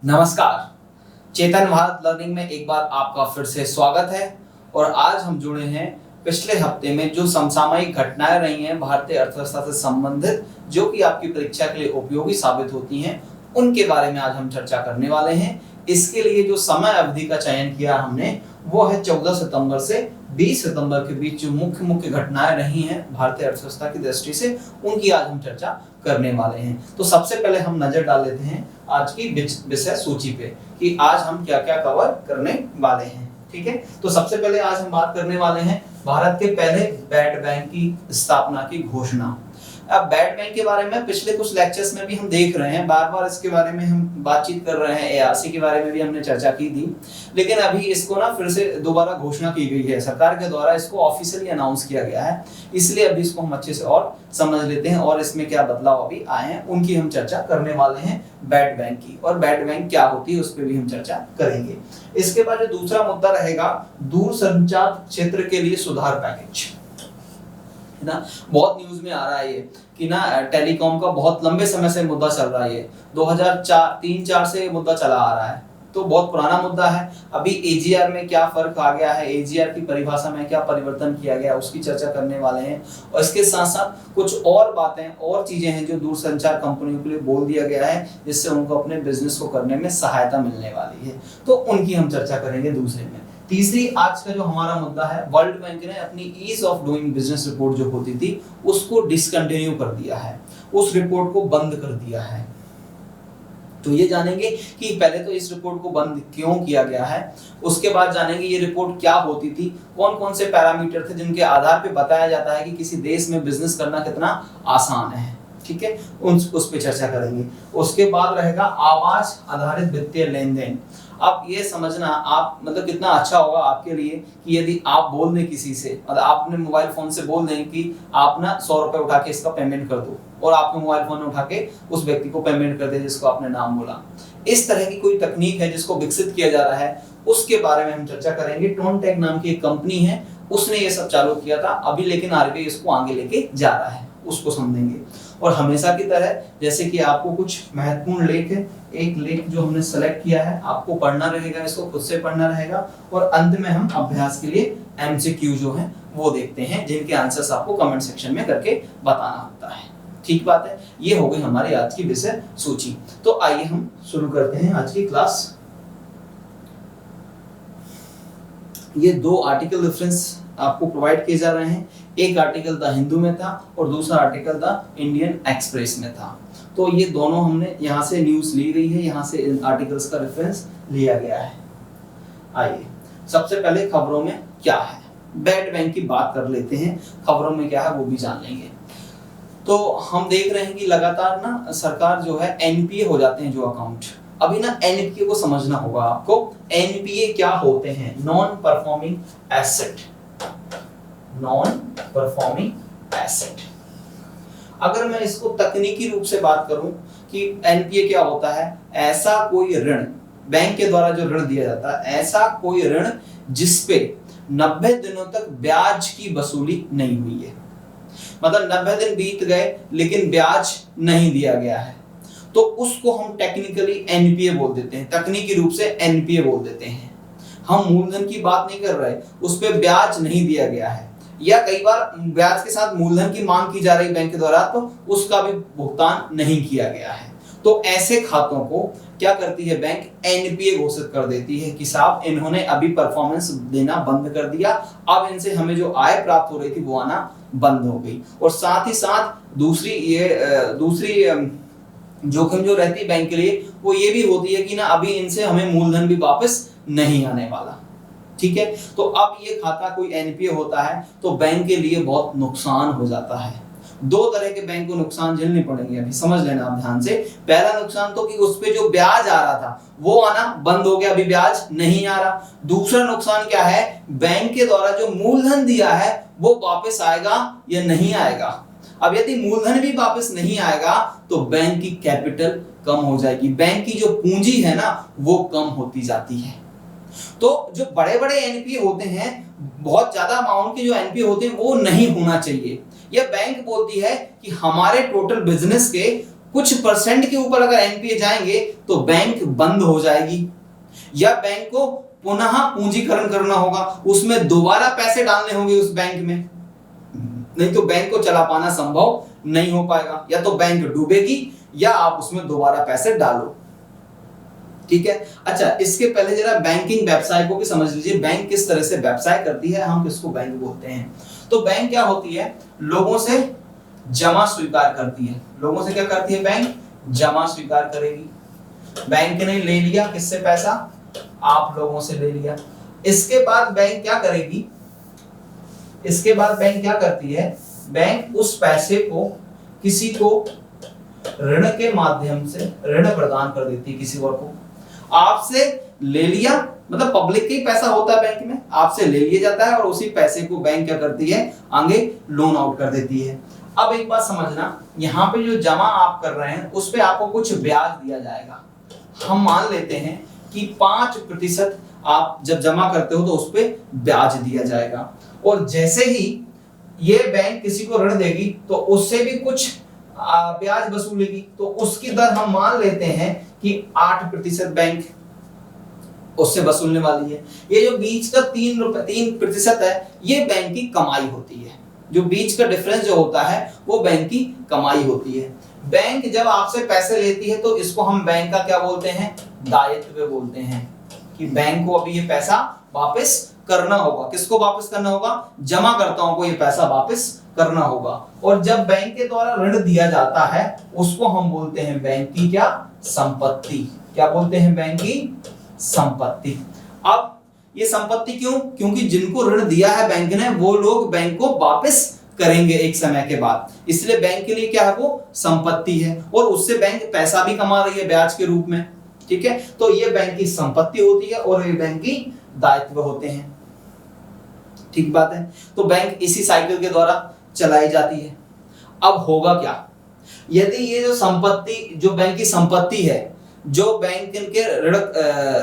नमस्कार। चेतन भारत लर्निंग में एक बार आपका फिर से स्वागत है। और आज हम जुड़े हैं पिछले हफ्ते में जो समसामयिक घटनाएं रही हैं भारतीय अर्थव्यवस्था से संबंधित, जो कि आपकी परीक्षा के लिए उपयोगी साबित होती हैं, उनके बारे में आज हम चर्चा करने वाले हैं। इसके लिए जो समय अवधि का चयन किया हमने वो है 14 सितंबर से 20 सितंबर के बीच जो मुख्य घटनाएं रही हैं भारतीय अर्थव्यवस्था की दृष्टि से, उनकी आज हम चर्चा करने वाले हैं। तो सबसे पहले हम नजर डाल लेते हैं आज की विषय सूची पे कि आज हम क्या क्या कवर करने वाले हैं। ठीक है, तो सबसे पहले आज हम बात करने वाले हैं भारत के पहले बैड बैंक की स्थापना की घोषणा। अब बैड बैंक के बारे में पिछले कुछ लेक्चर्स में भी हम देख रहे हैं, बार बार इसके बारे में हम बातचीत कर रहे हैं। एआरसी के बारे में भी हमने चर्चा की थी, लेकिन अभी इसको ना फिर से दोबारा घोषणा की गई है, सरकार के द्वारा इसको ऑफिशियली अनाउंस किया गया है। इसलिए अभी इसको हम अच्छे से और समझ लेते हैं और इसमें क्या बदलाव अभी आए हैं उनकी हम चर्चा करने वाले हैं, बैड बैंक की। और बैड बैंक क्या होती है उस पर भी हम चर्चा करेंगे। इसके बाद जो दूसरा मुद्दा रहेगा, दूरसंचार क्षेत्र के लिए सुधार पैकेज, है ना। बहुत न्यूज में आ रहा है ये कि ना टेलीकॉम का बहुत लंबे समय से मुद्दा चल रहा है। ये 2003-4 से मुद्दा चला आ रहा है, तो बहुत पुराना मुद्दा है। अभी एजीआर में क्या फर्क आ गया है, एजीआर की परिभाषा में क्या परिवर्तन किया गया, उसकी चर्चा करने वाले हैं। और इसके साथ साथ कुछ और बातें और चीजें हैं जो दूरसंचार कंपनियों के लिए बोल दिया गया है, जिससे उनको अपने बिजनेस को करने में सहायता मिलने वाली है, तो उनकी हम चर्चा करेंगे दूसरे में। तीसरी आज का जो हमारा मुद्दा है, वर्ल्ड बैंक ने अपनी ease of doing business report जो होती थी उसको डिसकंटिन्यू कर दिया है, उस रिपोर्ट को बंद कर दिया है। तो ये जानेंगे कि पहले तो इस रिपोर्ट को बंद क्यों किया गया है, उसके बाद जानेंगे ये रिपोर्ट क्या होती थी, कौन कौन से पैरामीटर थे जिनके आधार पे बताया जाता है कि किसी देश में बिजनेस करना कितना आसान है। ठीक है, उस पे चर्चा करेंगे। उसके बाद रहेगा आवाज आधारित वित्तीय लेन देन। अब ये समझना आप मतलब कितना अच्छा होगा आपके लिए कि यदि आप बोल दें किसी से, मतलब आप अपने मोबाइल फोन से बोल दें कि आप ना 100 रुपए उठा के इसका पेमेंट कर दो, और आपके मोबाइल फोन में उठा के उस व्यक्ति को पेमेंट कर दे जिसको आपने नाम बोला। इस तरह की कोई तकनीक है जिसको विकसित किया जा रहा है, उसके बारे में हम चर्चा करेंगे। टोनटेक नाम की एक कंपनी है, उसने ये सब चालू किया था अभी, लेकिन आरबीआई इसको आगे लेके जा रहा है, उसको समझेंगे। और हमेशा की तरह जैसे कि आपको कुछ महत्वपूर्ण लेख है, एक लेख जो हमने सेलेक्ट किया है आपको पढ़ना रहेगा, इसको खुद से पढ़ना रहेगा। और अंत में हम अभ्यास के लिए एमसीक्यू जो है वो देखते हैं, जिनके आंसर्स आपको कमेंट सेक्शन में करके बताना होता है। ठीक बात है, ये हो गई हमारी आज की विषय सूची। तो आइए हम शुरू करते हैं आज की क्लास। ये 2 आर्टिकल रेफरेंस आपको प्रोवाइड किए जा रहे हैं, एक आर्टिकल द हिंदू में था और दूसरा आर्टिकल द इंडियन एक्सप्रेस में था। तो ये दोनों हमने यहाँ से न्यूज ली गई है, यहाँ से इन आर्टिकल्स का रेफरेंस लिया गया है। आइए सबसे पहले खबरों में क्या है, बैड बैंक की बात कर लेते हैं, खबरों में क्या है वो भी जान लेंगे। तो हम देख रहे हैं कि लगातार ना सरकार जो है एनपीए हो जाते हैं जो अकाउंट। अभी ना एनपीए को समझना होगा आपको। एनपीए क्या होते हैं? Non performing asset, non performing asset. अगर मैं इसको तकनीकी रूप से बात करूं कि एनपीए क्या होता है, ऐसा कोई ऋण, बैंक के द्वारा जो ऋण दिया जाता है, ऐसा कोई ऋण जिसपे 90 दिनों तक ब्याज की वसूली नहीं हुई है। मतलब 90 दिन बीत गए लेकिन ब्याज नहीं दिया गया है, तो उसको हम टेक्निकली एनपीए बोल देते हैं, तकनीकी रूप से एनपीए बोल देते हैं। हम मूलधन की बात नहीं कर रहे, उस पे ब्याज नहीं दिया गया है, या कई बार ब्याज के साथ मूलधन की मांग की जा रही बैंक के द्वारा, तो उसका भी भुगतान नहीं किया गया है। तो ऐसे खातों को क्या करती है बैंक? एनपीए घोषित कर देती है कि साहब इन्होंने अभी परफॉर्मेंस देना बंद कर दिया, अब इनसे हमें जो आय प्राप्त हो रही थी वो आना बंद हो गई। और साथ ही साथ दूसरी जोखिम जो रहती है बैंक के लिए वो ये भी होती है कि ना अभी इनसे हमें मूलधन भी वापस नहीं आने वाला। ठीक है, तो अब ये खाता कोई एनपीए होता है तो बैंक के लिए बहुत नुकसान हो जाता है। 2 तरह के बैंक को नुकसान झेलने पड़ेंगे, अभी समझ लेना आप ध्यान से। पहला नुकसान तो कि उस पे जो ब्याज आ रहा था वो आना बंद हो गया, अभी ब्याज नहीं आ रहा। दूसरा नुकसान क्या है? बैंक के द्वारा जो मूलधन दिया है वो वापस आएगा या नहीं आएगा। अब यदि मूलधन भी वापस नहीं आएगा तो बैंक की कैपिटल कम हो जाएगी, बैंक की जो पूंजी है ना वो कम होती जाती है। तो जो बड़े बड़े एनपीए होते हैं, बहुत ज्यादा अमाउंट के जो एनपीए होते हैं वो नहीं होना चाहिए। यह बैंक बोलती है कि हमारे टोटल बिजनेस के कुछ परसेंट के ऊपर अगर एनपीए जाएंगे तो बैंक बंद हो जाएगी, या बैंक को पुनः पूंजीकरण करना होगा, उसमें दोबारा पैसे डालने होंगे उस बैंक में, नहीं तो बैंक को चला पाना संभव नहीं हो पाएगा। या तो बैंक डूबेगी या आप उसमें दोबारा पैसे डालो। ठीक है। अच्छा, इसके पहले जरा बैंकिंग व्यवसाय को भी समझ लीजिए, बैंक किस तरह से व्यवसाय करती है, हम किसको बैंक बोलते हैं। तो बैंक क्या होती है, लोगों से जमा स्वीकार करती है। लोगों से क्या करती है बैंक, जमा स्वीकार करेगी। बैंक ने ले लिया किससे पैसा, आप लोगों से ले लिया। इसके बाद बैंक क्या करेगी, इसके बाद बैंक क्या करती है, बैंक उस पैसे को किसी को ऋण के माध्यम से ऋण प्रदान कर देती है किसी और को। आपसे ले लिया, मतलब पब्लिक का ही पैसा होता है बैंक में, आपसे ले लिया जाता है और उसी पैसे को बैंक क्या करती है, आगे लोन आउट कर देती है। अब एक बात समझना, यहाँ पे जो जमा आप कर रहे हैं उस पे आपको कुछ ब्याज दिया जाएगा। हम मान लेते हैं कि 5% आप जब जमा करते हो तो उस पे ब्याज दिया जाएगा, और जैसे ही ये बैंक किसी को ऋण देगी तो उससे भी कुछ ब्याज वसूलेगी, तो उसकी दर हम मान लेते हैं कि 8% बैंक उससे वसूलने वाली है। ये जो बीच का 3% है, ये बैंक की कमाई होती है। जो बीच का डिफरेंस जो होता है वो बैंक की कमाई होती है। बैंक जब आपसे पैसे लेती है तो इसको हम बैंक का क्या बोलते हैं, दायित्व बोलते हैं, कि बैंक को अभी ये पैसा वापस करना होगा। किसको वापस करना होगा, जमाकर्ताओं को ये पैसा वापस करना होगा। और जब बैंक के द्वारा ऋण दिया जाता है उसको हम बोलते हैं बैंक की क्या, संपत्ति। क्या बोलते हैं, बैंक की संपत्ति। अब ये संपत्ति क्यों, क्योंकि जिनको ऋण दिया है बैंक ने वो लोग बैंक को वापस करेंगे एक समय के बाद, इसलिए बैंक के लिए क्या है, वो संपत्ति है, और उससे बैंक पैसा भी कमा रही है ब्याज के रूप में। ठीक है, तो ये बैंक की संपत्ति होती है और ये बैंक की दायित्व होते हैं। ठीक बात है। तो बैंक इसी साइकिल के द्वारा चलाई जाती है। अब होगा क्या, यदि ये जो संपत्ति, जो बैंक की संपत्ति है, जो बैंक के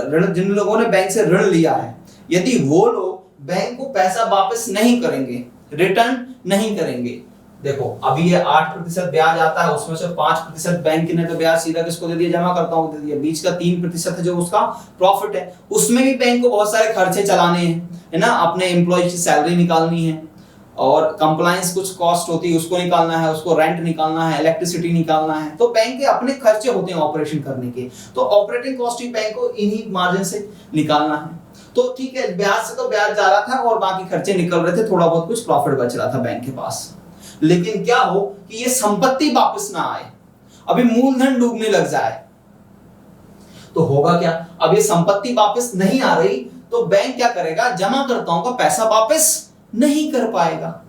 ऋण जिन लोगों ने बैंक से ऋण लिया है, यदि वो लोग बैंक को पैसा वापस नहीं करेंगे, रिटर्न नहीं करेंगे, देखो अभी ये 8% ब्याज आता है, उसमें से 5% बैंक ने तो ब्याज सीधा किसको दे दिया, जमाकर्ताओं को दे दिया। बीच का 3% है जो उसका प्रॉफिट है, उसमें भी बैंक को बहुत सारे खर्चे चलाने हैं, है ना, अपने एम्प्लॉय की सैलरी निकालनी है, और कंप्लायंस कुछ कॉस्ट होती है उसको निकालना है, उसको रेंट निकालना है, इलेक्ट्रिसिटी निकालना है। तो बैंक के अपने खर्चे होते हैं ऑपरेशन करने के, तो ऑपरेटिंग कॉस्ट ही बैंक को इन्हीं मार्जिन से निकालना है। तो ठीक है, ब्याज से तो ब्याज जा रहा था और बाकी खर्चे निकल रहे थे, थोड़ा बहुत कुछ प्रॉफिट बच रहा था बैंक के पास। लेकिन क्या हो कि ये संपत्ति वापस ना आए, अभी मूलधन डूबने लग जाए, तो होगा क्या, अब ये संपत्ति वापस नहीं आ रही तो बैंक क्या करेगा, जमाकर्ताओं का पैसा वापस नहीं कर पाएगा।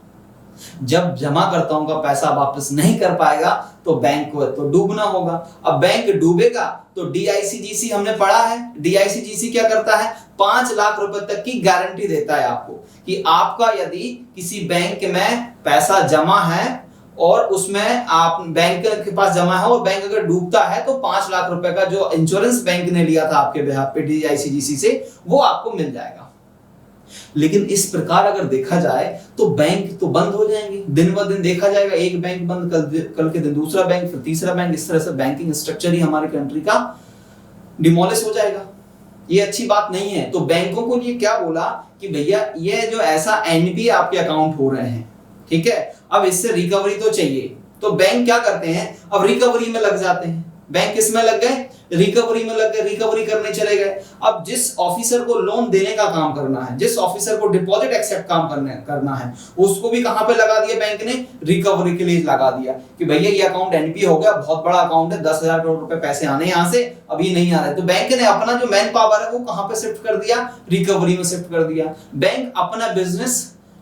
जब जमाकर्ताओं का पैसा वापस नहीं कर पाएगा तो बैंक को तो डूबना होगा। अब बैंक डूबेगा तो डीआईसीजीसी हमने पढ़ा है, डीआईसीजीसी क्या करता है, 5 लाख रुपए तक की गारंटी देता है आपको, कि आपका यदि किसी बैंक में पैसा जमा है और उसमें आप बैंक के पास जमा है और बैंक अगर डूबता है तो 5 लाख रुपए का जो इंश्योरेंस बैंक ने लिया था आपके बिहाफ पे डीआईसीजीसी से, वो आपको मिल जाएगा। लेकिन इस प्रकार अगर देखा जाए तो बैंक तो बंद हो जाएंगे, दिन ब दिन देखा जाएगा, एक बैंक बंद, कल के दिन दूसरा बैंक, फिर तीसरा बैंक, इस तरह से बैंकिंग स्ट्रक्चर ही हमारी कंट्री का डिमोलिश हो जाएगा। ये अच्छी बात नहीं है। तो बैंकों को ये क्या बोला कि भैया ये जो ऐसा एनपीए आपके अकाउंट हो रहे हैं, ठीक है, अब इससे रिकवरी तो चाहिए, तो बैंक क्या करते हैं, अब रिकवरी में लग जाते हैं। बैंक किस में लग गए, रिकवरी में लग गए, रिकवरी करने चले गए। अब जिस ऑफिसर को लोन देने का काम करना है, जिस ऑफिसर को डिपॉजिट एक्सेप्ट काम करना है, उसको भी कहां पे लगा दिया बैंक ने, रिकवरी के लिए लगा दिया कि भैया ये अकाउंट एनपीए हो गया, बहुत बड़ा अकाउंट है, 10,000 करोड़ रुपए पैसे आने यहां से, अभी नहीं आ रहे, तो बैंक ने अपना जो मैन पावर है वो कहां पे शिफ्ट कर दिया, रिकवरी में शिफ्ट कर दिया। बैंक अपना बिजनेस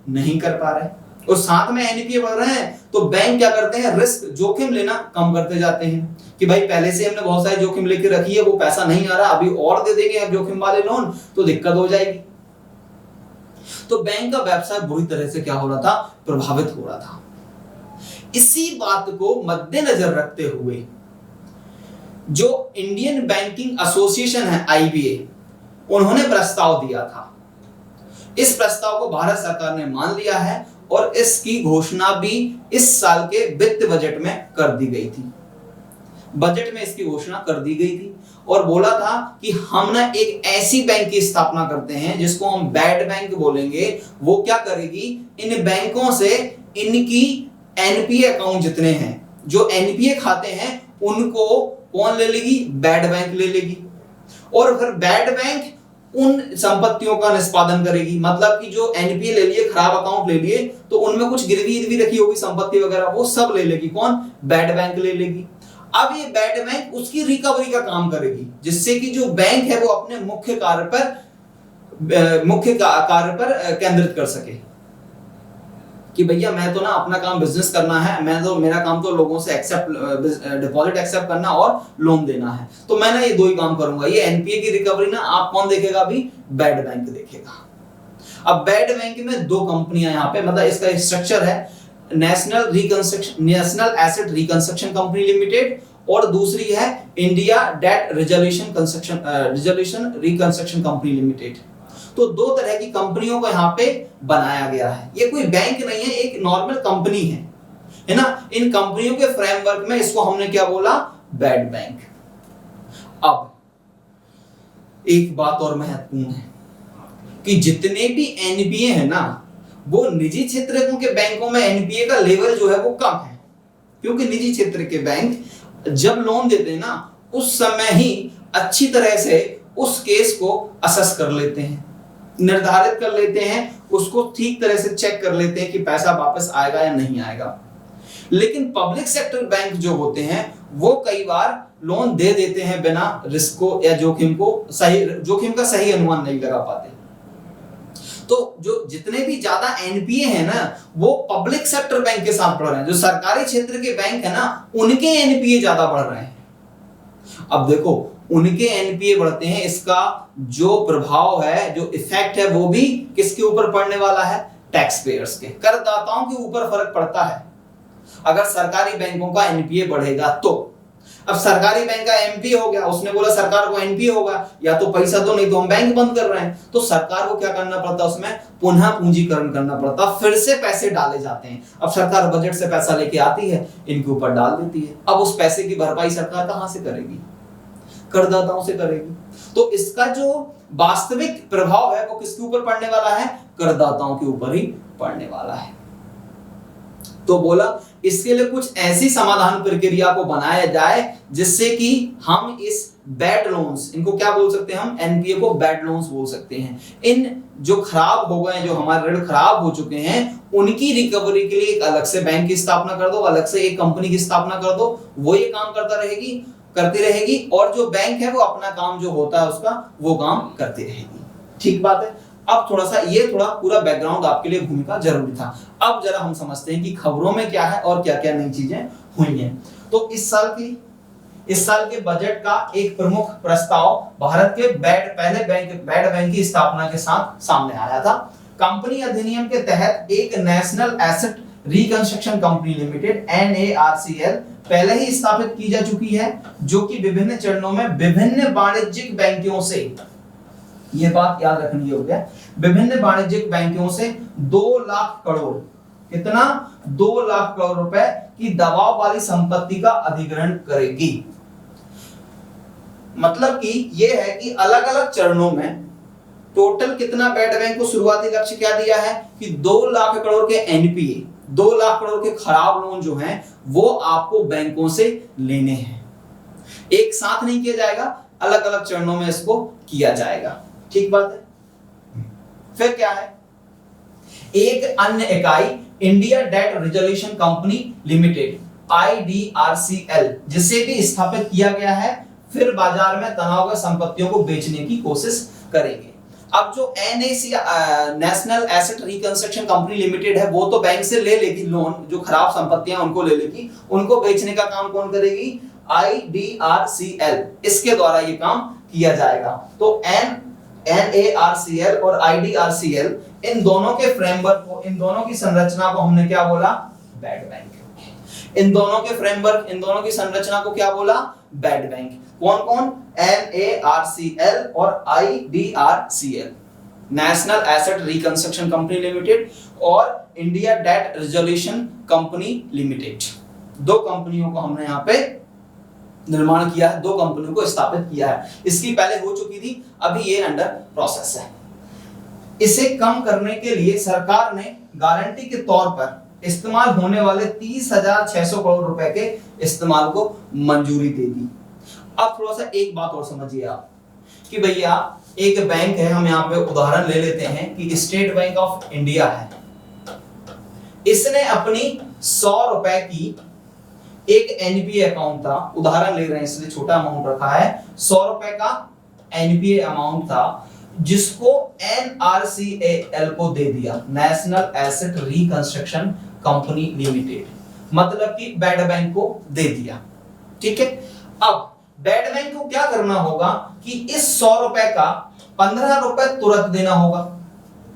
नहीं कर पा रहे और साथ में एनपीए बढ़ रहे हैं, तो बैंक क्या करते हैं, रिस्क, जोखिम लेना कम करते जाते हैं कि भाई पहले से हमने बहुत सारी जोखिम लेके रखी है, वो पैसा नहीं आ रहा, अभी और दे देंगे अब जोखिम वाले लोन तो दिक्कत हो जाएगी। तो बैंक का व्यवसाय बुरी तरह से क्या हो रहा था, प्रभावित हो रहा था। इसी बात को मद्देनजर रखते हुए जो इंडियन बैंकिंग एसोसिएशन है आईबीए, उन्होंने प्रस्ताव दिया था। इस प्रस्ताव को भारत सरकार ने मान लिया है और इसकी घोषणा भी इस साल के वित्त बजट में कर दी गई थी। बजट में इसकी घोषणा कर दी गई थी और बोला था कि हम ना एक ऐसी बैंक की स्थापना करते हैं जिसको हम बैड बैंक बोलेंगे। वो क्या करेगी, इन बैंकों से इनकी एनपीए अकाउंट जितने हैं, जो एनपीए खाते हैं, उनको कौन ले लेगी, बैड बैंक ले लेगी। और फिर बैड बैंक उन संपत्तियों का निष्पादन करेगी, मतलब कि जो एनपीए ले लिए, खराब अकाउंट ले लिए, तो उनमें कुछ गिरवी भी रखी होगी संपत्ति वगैरह, वो सब ले लेगी कौन, बैड बैंक ले लेगी। अब ये बैड बैंक उसकी रिकवरी का काम करेगी, जिससे कि जो बैंक है वो अपने मुख्य कार्य पर केंद्रित कर सके कि भैया मैं तो ना अपना काम बिजनेस करना है, मेरा काम तो लोगों से डिपॉजिट एक्सेप्ट करना और लोन देना है, तो मैं ना ये दो ही काम करूंगा। ये एनपीए की रिकवरी ना आप कौन देखेगा, अभी बैड बैंक देखेगा। अब बैड बैंक में दो कंपनियां यहाँ पे, मतलब इसका स्ट्रक्चर है, National asset reconstruction company limited और दूसरी है India date Resolution Reconstruction company Limited. तो दो तरह की कंपनियों को यहाँ पे बनाया गया है। ये कोई बैंक नहीं है, एक नॉर्मल कंपनी है ना। इन कंपनियों के फ्रेमवर्क में इसको हमने क्या बोला, बैड बैंक। अब एक बात और महत्वपूर्ण है कि जितने भी एनपीए है ना, वो निजी क्षेत्र के बैंकों में एनपीए का लेवल जो है वो कम है, क्योंकि निजी क्षेत्र के बैंक जब लोन देते हैं ना, उस समय ही अच्छी तरह से उस केस को असेस कर लेते हैं, निर्धारित कर लेते हैं, उसको ठीक तरह से चेक कर लेते हैं कि पैसा वापस आएगा या नहीं आएगा। लेकिन पब्लिक सेक्टर बैंक जो होते हैं वो कई बार लोन दे देते हैं बिना रिस्क को या जोखिम का सही अनुमान नहीं लगा पाते। तो जो जितने भी ज्यादा एनपीए हैं ना, वो पब्लिक सेक्टर बैंक के साथ बढ़ रहे हैं। जो सरकारी क्षेत्र के बैंक है ना, उनके एनपीए ज्यादा बढ़ रहे हैं। अब देखो, उनके एनपीए बढ़ते हैं, इसका जो प्रभाव है, जो इफेक्ट है, वो भी किसके ऊपर पड़ने वाला है, टैक्स पेयर्स के, करदाताओं के ऊपर फर्क पड़ता है अगर सरकारी बैंकों का एनपीए बढ़ेगा तो। अब सरकारी बैंक का एमपीए हो गया, उसने बोला सरकार को एनपीए होगा, या तो पैसा दो नहीं तो हम बैंक बंद कर रहे हैं, तो सरकार को क्या करना पड़ता, उसमें पुनः पूंजीकरण करना पड़ता, फिर से पैसे डाले जाते हैं। अब सरकार बजट से पैसा लेके आती है, इनके ऊपर डाल देती है। अब उस पैसे की भरपाई सरकार कहां से करेगी, करदाताओं से करेगी। तो इसका जो वास्तविक प्रभाव है वो किसके ऊपर पड़ने वाला है, करदाताओं के ऊपर ही पड़ने वाला है। तो बोला इसके लिए कुछ ऐसी समाधान प्रक्रिया को बनाया जाए जिससे कि हम इस बैड लोन्स, इनको क्या बोल सकते हैं हम, एनपीए को बैड लोन्स बोल सकते हैं। इन जो खराब हो गए, जो हमारे ऋण खराब हो चुके हैं, उनकी रिकवरी के लिए एक अलग से बैंक की स्थापना कर दो, अलग से एक कंपनी की स्थापना कर दो, वो ये काम करती रहेगी और जो बैंक है वो अपना काम जो होता है उसका वो काम करती रहेगी। ठीक बात है। अब थोड़ा पूरा बैकग्राउंड आपके लिए भूमिका जरूरी था। अब जरा हम समझते हैं कि खबरों में क्या है और क्या क्या नई चीजें हुई हैं। तो इस साल के बजट का एक प्रमुख प्रस्ताव भारत के बैड बैंक की स्थापना के साथ सामने आया था। कंपनी अधिनियम के तहत एक national asset reconstruction company limited NARCL पहले ही स्थापित की जा चुकी है, जो कि विभिन्न चरणों में विभिन्न वाणिज्यिक बैंकों से, ये बात याद रखनी होगी, विभिन्न वाणिज्यिक बैंकों से 2 लाख करोड़, कितना, 2 लाख करोड़ रुपए की दबाव वाली संपत्ति का अधिग्रहण करेगी। मतलब कि ये है कि अलग अलग चरणों में टोटल कितना बैड बैंक को शुरुआती लक्ष्य क्या दिया है कि 2 लाख करोड़ के एनपीए, 2 लाख करोड़ के खराब लोन जो हैं वो आपको बैंकों से लेने हैं। एक साथ नहीं किया जाएगा, अलग अलग चरणों में इसको किया जाएगा। ठीक बात है। फिर क्या है, एक अन्य इकाई India date resolution company Limited IDRCL, जिसे भी स्थापित किया गया है, फिर बाजार में तनाव संपत्तियों को बेचने की कोशिश करेंगे। अब जो national asset reconstruction company limited है वो तो बैंक से ले लेगी लोन, जो खराब संपत्तियां उनको ले लेगी, उनको बेचने का काम कौन करेगी, IDRCL, इसके द्वारा ये काम किया जाएगा। तो NARCL और IDRCL, इन दोनों के फ्रेमवर्क को, इन दोनों की संरचना को हमने क्या बोला, बैड बैंक। इन दोनों के फ्रेमवर्क, इन दोनों की संरचना को क्या बोला, बैड बैंक। कौन कौन, NARCL और IDRCL, national asset reconstruction company limited और India date resolution company limited. दो कंपनियों को हमने यहाँ पे निर्माण किया है, 2 कंपनियों को स्थापित किया है। इसकी पहले हो चुकी थी, अभी ये अंडर प्रोसेस है। इसे कम करने के लिए सरकार ने गारंटी के तौर पर इस्तेमाल होने वाले 30,600 करोड़ रुपए के इस्तेमाल को मंजूरी दे दी। अब थोड़ा सा एक बात और समझिए आप कि भैया एक बैंक है, हम यहाँ पे उदाहरण ले लेते हैं कि स्टेट बैंक ऑफ इंडिया है। इसने अपनी 100 रुपए की एक एनपीए अकाउंट था, उदाहरण ले रहे हैं इसलिए छोटा अमाउंट रखा है, 100 रुपए का एनपीए अमाउंट था जिसको एनआरसीएल को दे दिया, national asset reconstruction company limited, मतलब कि बैड बैंक को दे दिया। ठीक है, अब बैड बैंक को क्या करना होगा कि इस 100 रुपए का 15 रुपए तुरंत देना होगा,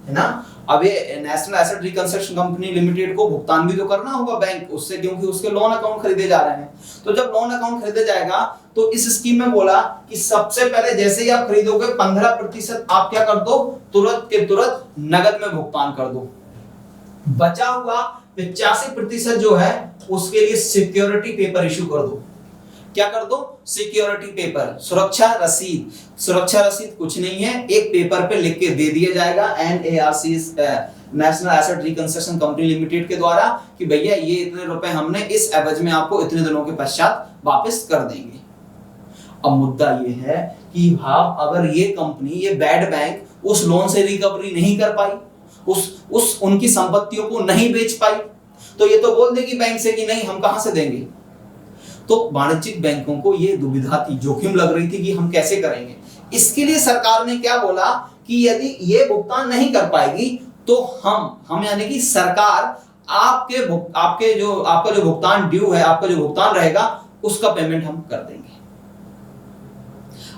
है ना। अब ये national asset reconstruction company limited को भुगतान भी तो करना होगा बैंक उससे, क्योंकि उसके लोन अकाउंट खरीदे जा रहे हैं। तो जब लोन अकाउंट खरीदे जाएगा तो इस स्कीम में बोला कि सबसे पहले जैसे ही आप खरीदोगे 15% आप क्या कर दो, तुरंत के तुरंत नगद में भुगतान कर दो। बचा हुआ 85% जो है उसके लिए सिक्योरिटी पेपर इशू कर दो। क्या कर दो, सिक्योरिटी पेपर, सुरक्षा रसीद। सुरक्षा रसीद कुछ नहीं है, एक पेपर पे लिख के दे दिया जाएगा NARC, national asset reconstruction company limited के द्वारा कि भैया ये इतने रुपए हमने इस एवज में आपको इतने दिनों के पश्चात वापस कर देंगे। अब मुद्दा ये है कि हाँ, अगर ये कंपनी, ये बैड बैंक उस लोन से रिकवरी नहीं कर पाई, उस उनकी संपत्तियों को नहीं बेच पाई, तो ये तो बोल देगी बैंक से कि नहीं हम कहां से देंगे। तो वाणिज्यिक बैंकों को ये दुविधा थी, जोखिम लग रही थी कि हम कैसे करेंगे। इसके लिए सरकार ने क्या बोला कि यदि ये भुगतान नहीं कर पाएगी तो हम यानी कि सरकार आपका जो भुगतान ड्यू है, आपका जो भुगतान रहेगा उसका पेमेंट हम कर देंगे।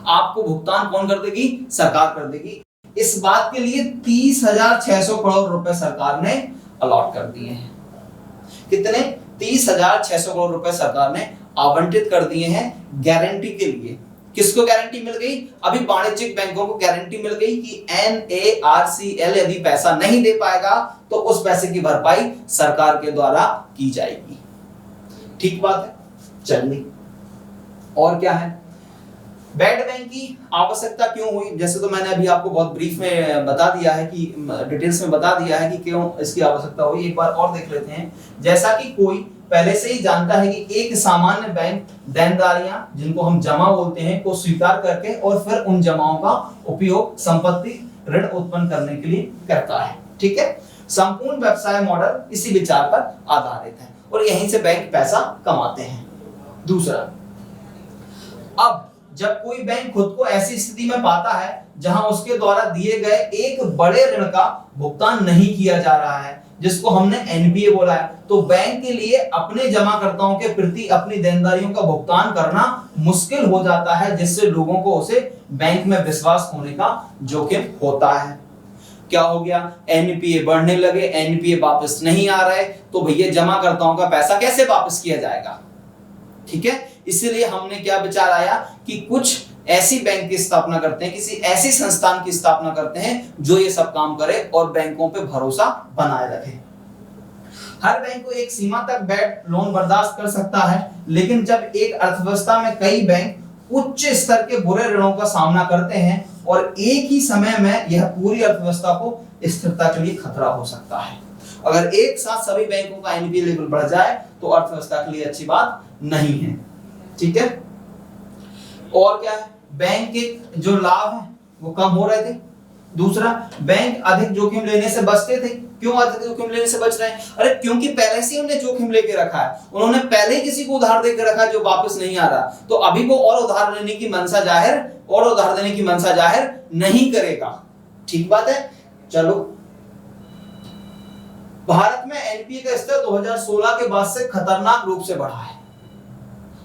आपको भुगतान कौन कर देगी, सरकार कर देगी। इस बात के लिए 30,600 करोड़ रुपए सरकार ने अलॉट कर दिए हैं। कितने, 30,600 करोड़ रुपए सरकार ने आवंटित कर दिए हैं गारंटी के लिए। किसको गारंटी मिल गई, अभी वाणिज्यिक बैंकों को गारंटी मिल गई कि एनएआरसीएल यदि पैसा नहीं दे पाएगा तो उस पैसे की भरपाई सरकार के द्वारा की जाएगी। ठीक बात है, चलिए और क्या है, बैड बैंक की आवश्यकता क्यों हुई। जैसे तो मैंने अभी आपको बहुत ब्रीफ में बता दिया है कि डिटेल्स में बता दिया है कि क्यों इसकी आवश्यकता हुई, एक बार और देख लेते हैं। जैसा कि कोई पहले से ही जानता है कि एक सामान्य बैंक देनदारियां, जिनको हम जमा बोलते हैं, को स्वीकार करके और फिर उन जमाओं का उपयोग संपत्ति ऋण उत्पन्न करने के लिए करता है। ठीक है, संपूर्ण व्यवसाय मॉडल इसी विचार पर आधारित है और यहीं से बैंक पैसा कमाते हैं। दूसरा, अब जब कोई बैंक खुद को ऐसी स्थिति में पाता है जहां उसके द्वारा दिए गए एक बड़े ऋण का भुगतान नहीं किया जा रहा है, जिसको हमने एनपीए बोला है, तो बैंक के लिए अपने जमाकर्ताओं के प्रति अपनी देनदारियों का भुगतान करना मुश्किल हो जाता है, जिससे लोगों को उसे बैंक में विश्वास होने का जोखिम होता है। क्या हो गया, एनपीए बढ़ने लगे, एनपीए वापस नहीं आ रहे, तो भैया जमाकर्ताओं का पैसा कैसे वापस किया जाएगा। ठीक है, इसलिए हमने क्या विचार आया कि कुछ ऐसी बैंक की स्थापना करते हैं, किसी ऐसी संस्थान की स्थापना करते हैं जो ये सब काम करे और बैंकों पे भरोसा बनाए रखे। हर बैंक को एक सीमा तक बैड लोन बर्दाश्त कर सकता है, लेकिन जब एक अर्थव्यवस्था में कई बैंक उच्च स्तर के बुरे ऋणों का सामना करते हैं और एक ही समय में यह पूरी अर्थव्यवस्था को स्थिरता के लिए खतरा हो सकता है। अगर एक साथ सभी बैंकों का एनपीए लेवल बढ़ जाए तो अर्थव्यवस्था के लिए अच्छी बात नहीं है। ठीक है, और क्या है, बैंक के जो लाभ है वो कम हो रहे थे। दूसरा, बैंक अधिक जोखिम लेने से बचते थे। क्यों अधिक जोखिम लेने से बच रहे हैं, अरे क्योंकि पहले से उन्होंने जोखिम लेके रखा है, उन्होंने पहले ही किसी को उधार देकर रखा है जो वापस नहीं आ रहा, तो अभी वो और उधार लेने की मनसा जाहिर नहीं करेगा। ठीक बात है। चलो, भारत में एनपीए का स्तर 2016 के बाद से खतरनाक रूप से बढ़ा है।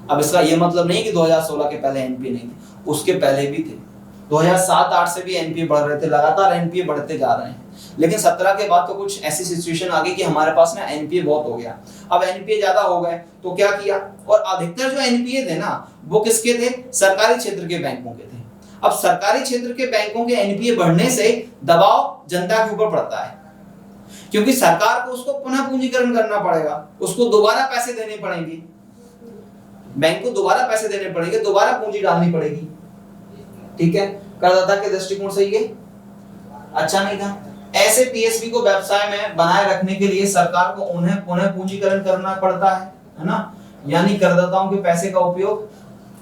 अब इसका यह मतलब नहीं कि 2016 के पहले एनपीए नहीं थे, उसके पहले भी थे। 2007-8 से भी एनपीए बढ़ रहे थे, लगातार एनपीए बढ़ते जा रहे हैं। लेकिन 17 के बाद तो कुछ ऐसी सिचुएशन आ गई कि हमारे पास ना एनपीए बहुत हो गया। अब एनपीए ज्यादा हो गए तो क्या किया, और अधिकतर जो एनपीए थे ना वो किसके थे, सरकारी क्षेत्र के बैंकों के थे। अब सरकारी क्षेत्र के बैंकों के एनपीए बढ़ने से दबाव जनता के ऊपर पड़ता है, क्योंकि सरकार को उसको पुनः पूंजीकरण करना पड़ेगा, उसको दोबारा पैसे देने पड़ेंगे। बैंक को दोबारा पैसे देने पड़ेंगे, दोबारा पूंजी डालनी पड़ेगी। ठीक है, करदाता के दृष्टिकोण से ये अच्छा नहीं था। ऐसे पीएसबी को व्यवसाय में बनाए रखने के लिए सरकार को उन्हें पुनः पूंजीकरण करना पड़ता है ना, यानी करदाताओं के पैसे का उपयोग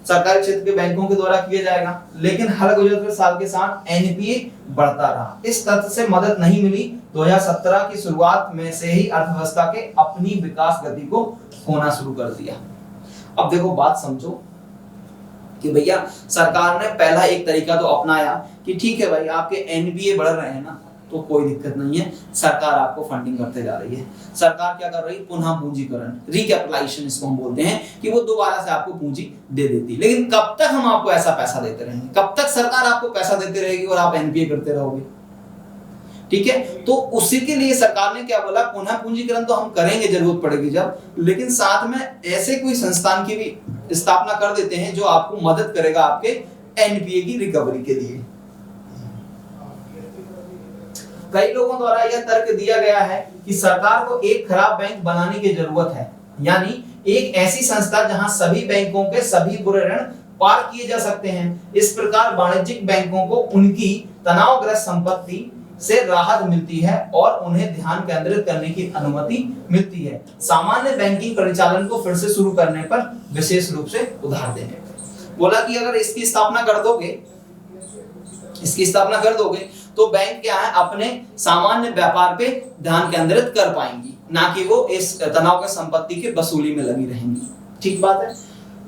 सरकारी क्षेत्र के बैंकों के द्वारा किया जाएगा। लेकिन हर गुजरते साल के साथ एनपीए बढ़ता रहा। इस तथ्य से मदद नहीं मिली। 2017 की शुरुआत में से ही अर्थव्यवस्था के अपनी विकास गति को होना शुरू कर दिया। अब देखो बात समझो कि भैया सरकार ने पहला एक तरीका तो अपनाया कि ठीक है भाई आपके एनपीए बढ़ रहे हैं ना, तो कोई दिक्कत नहीं है, सरकार आपको फंडिंग करते जा रही है। सरकार क्या कर रही है, पुनः पूंजीकरण, रिकैपिटलाइजेशन इसको हम बोलते हैं, कि वो दोबारा से आपको पूंजी दे देती है। लेकिन कब तक हम आपको ऐसा पैसा देते रहेंगे, कब तक सरकार आपको पैसा देते रहेगी और आप एनपीए करते रहोगे। ठीक है, तो उसी के लिए सरकार ने क्या बोला, पुनः पूंजीकरण तो हम करेंगे जरूरत पड़ेगी जब, लेकिन साथ में ऐसे कोई संस्थान की भी स्थापना कर देते हैं जो आपको मदद करेगा आपके एनपीए की रिकवरी के लिए। कई लोगों द्वारा यह तर्क दिया गया है कि सरकार को एक खराब बैंक बनाने की जरूरत है, यानी एक ऐसी संस्था जहां सभी बैंकों के सभी बुरे ऋण पार किए जा सकते हैं। इस प्रकार वाणिज्यिक बैंकों को उनकी तनावग्रस्त संपत्ति से राहत मिलती है और उन्हें ध्यान केंद्रित करने की अनुमति मिलती है, सामान्य बैंकिंग परिचालन को फिर से शुरू करने पर, विशेष रूप से उधार देने पर। बोला कि अगर इसकी स्थापना कर दोगे तो बैंक क्या है, अपने सामान्य व्यापार पे ध्यान केंद्रित कर पाएंगी, ना कि वो इस तनाव के संपत्ति के वसूली में लगी रहेंगी। ठीक बात है।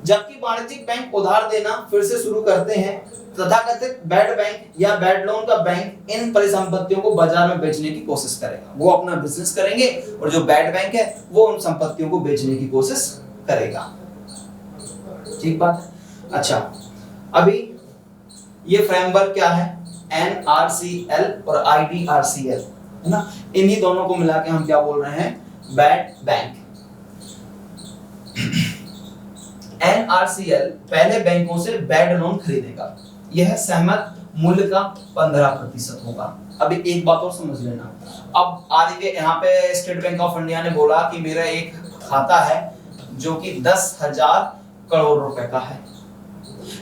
जबकि वाणिज्यिक बैंक उधार देना फिर से शुरू करते हैं, तथाकथित बैड बैंक या बैड लोन का बैंक इन परिसंपत्तियों को बाजार में बेचने की कोशिश करेगा। वो अपना बिजनेस करेंगे और जो बैड बैंक है वो उन संपत्तियों को बेचने की कोशिश करेगा। ठीक बात है। अच्छा, अभी ये फ्रेमवर्क क्या है, एनआरसीएल और आईडीआरसीएल है ना, इन्हीं दोनों को मिला के हम क्या बोल रहे हैं, बैड बैंक। एनआरसीएल पहले बैंकों से बैड लोन खरीदेगा, यह सहमत मूल्य का 15% होगा। अभी एक बात और समझ लेना, अब आगे यहाँ पे स्टेट बैंक ऑफ इंडिया ने बोला कि मेरा एक खाता है जो कि 10,000 करोड़ रुपए का है,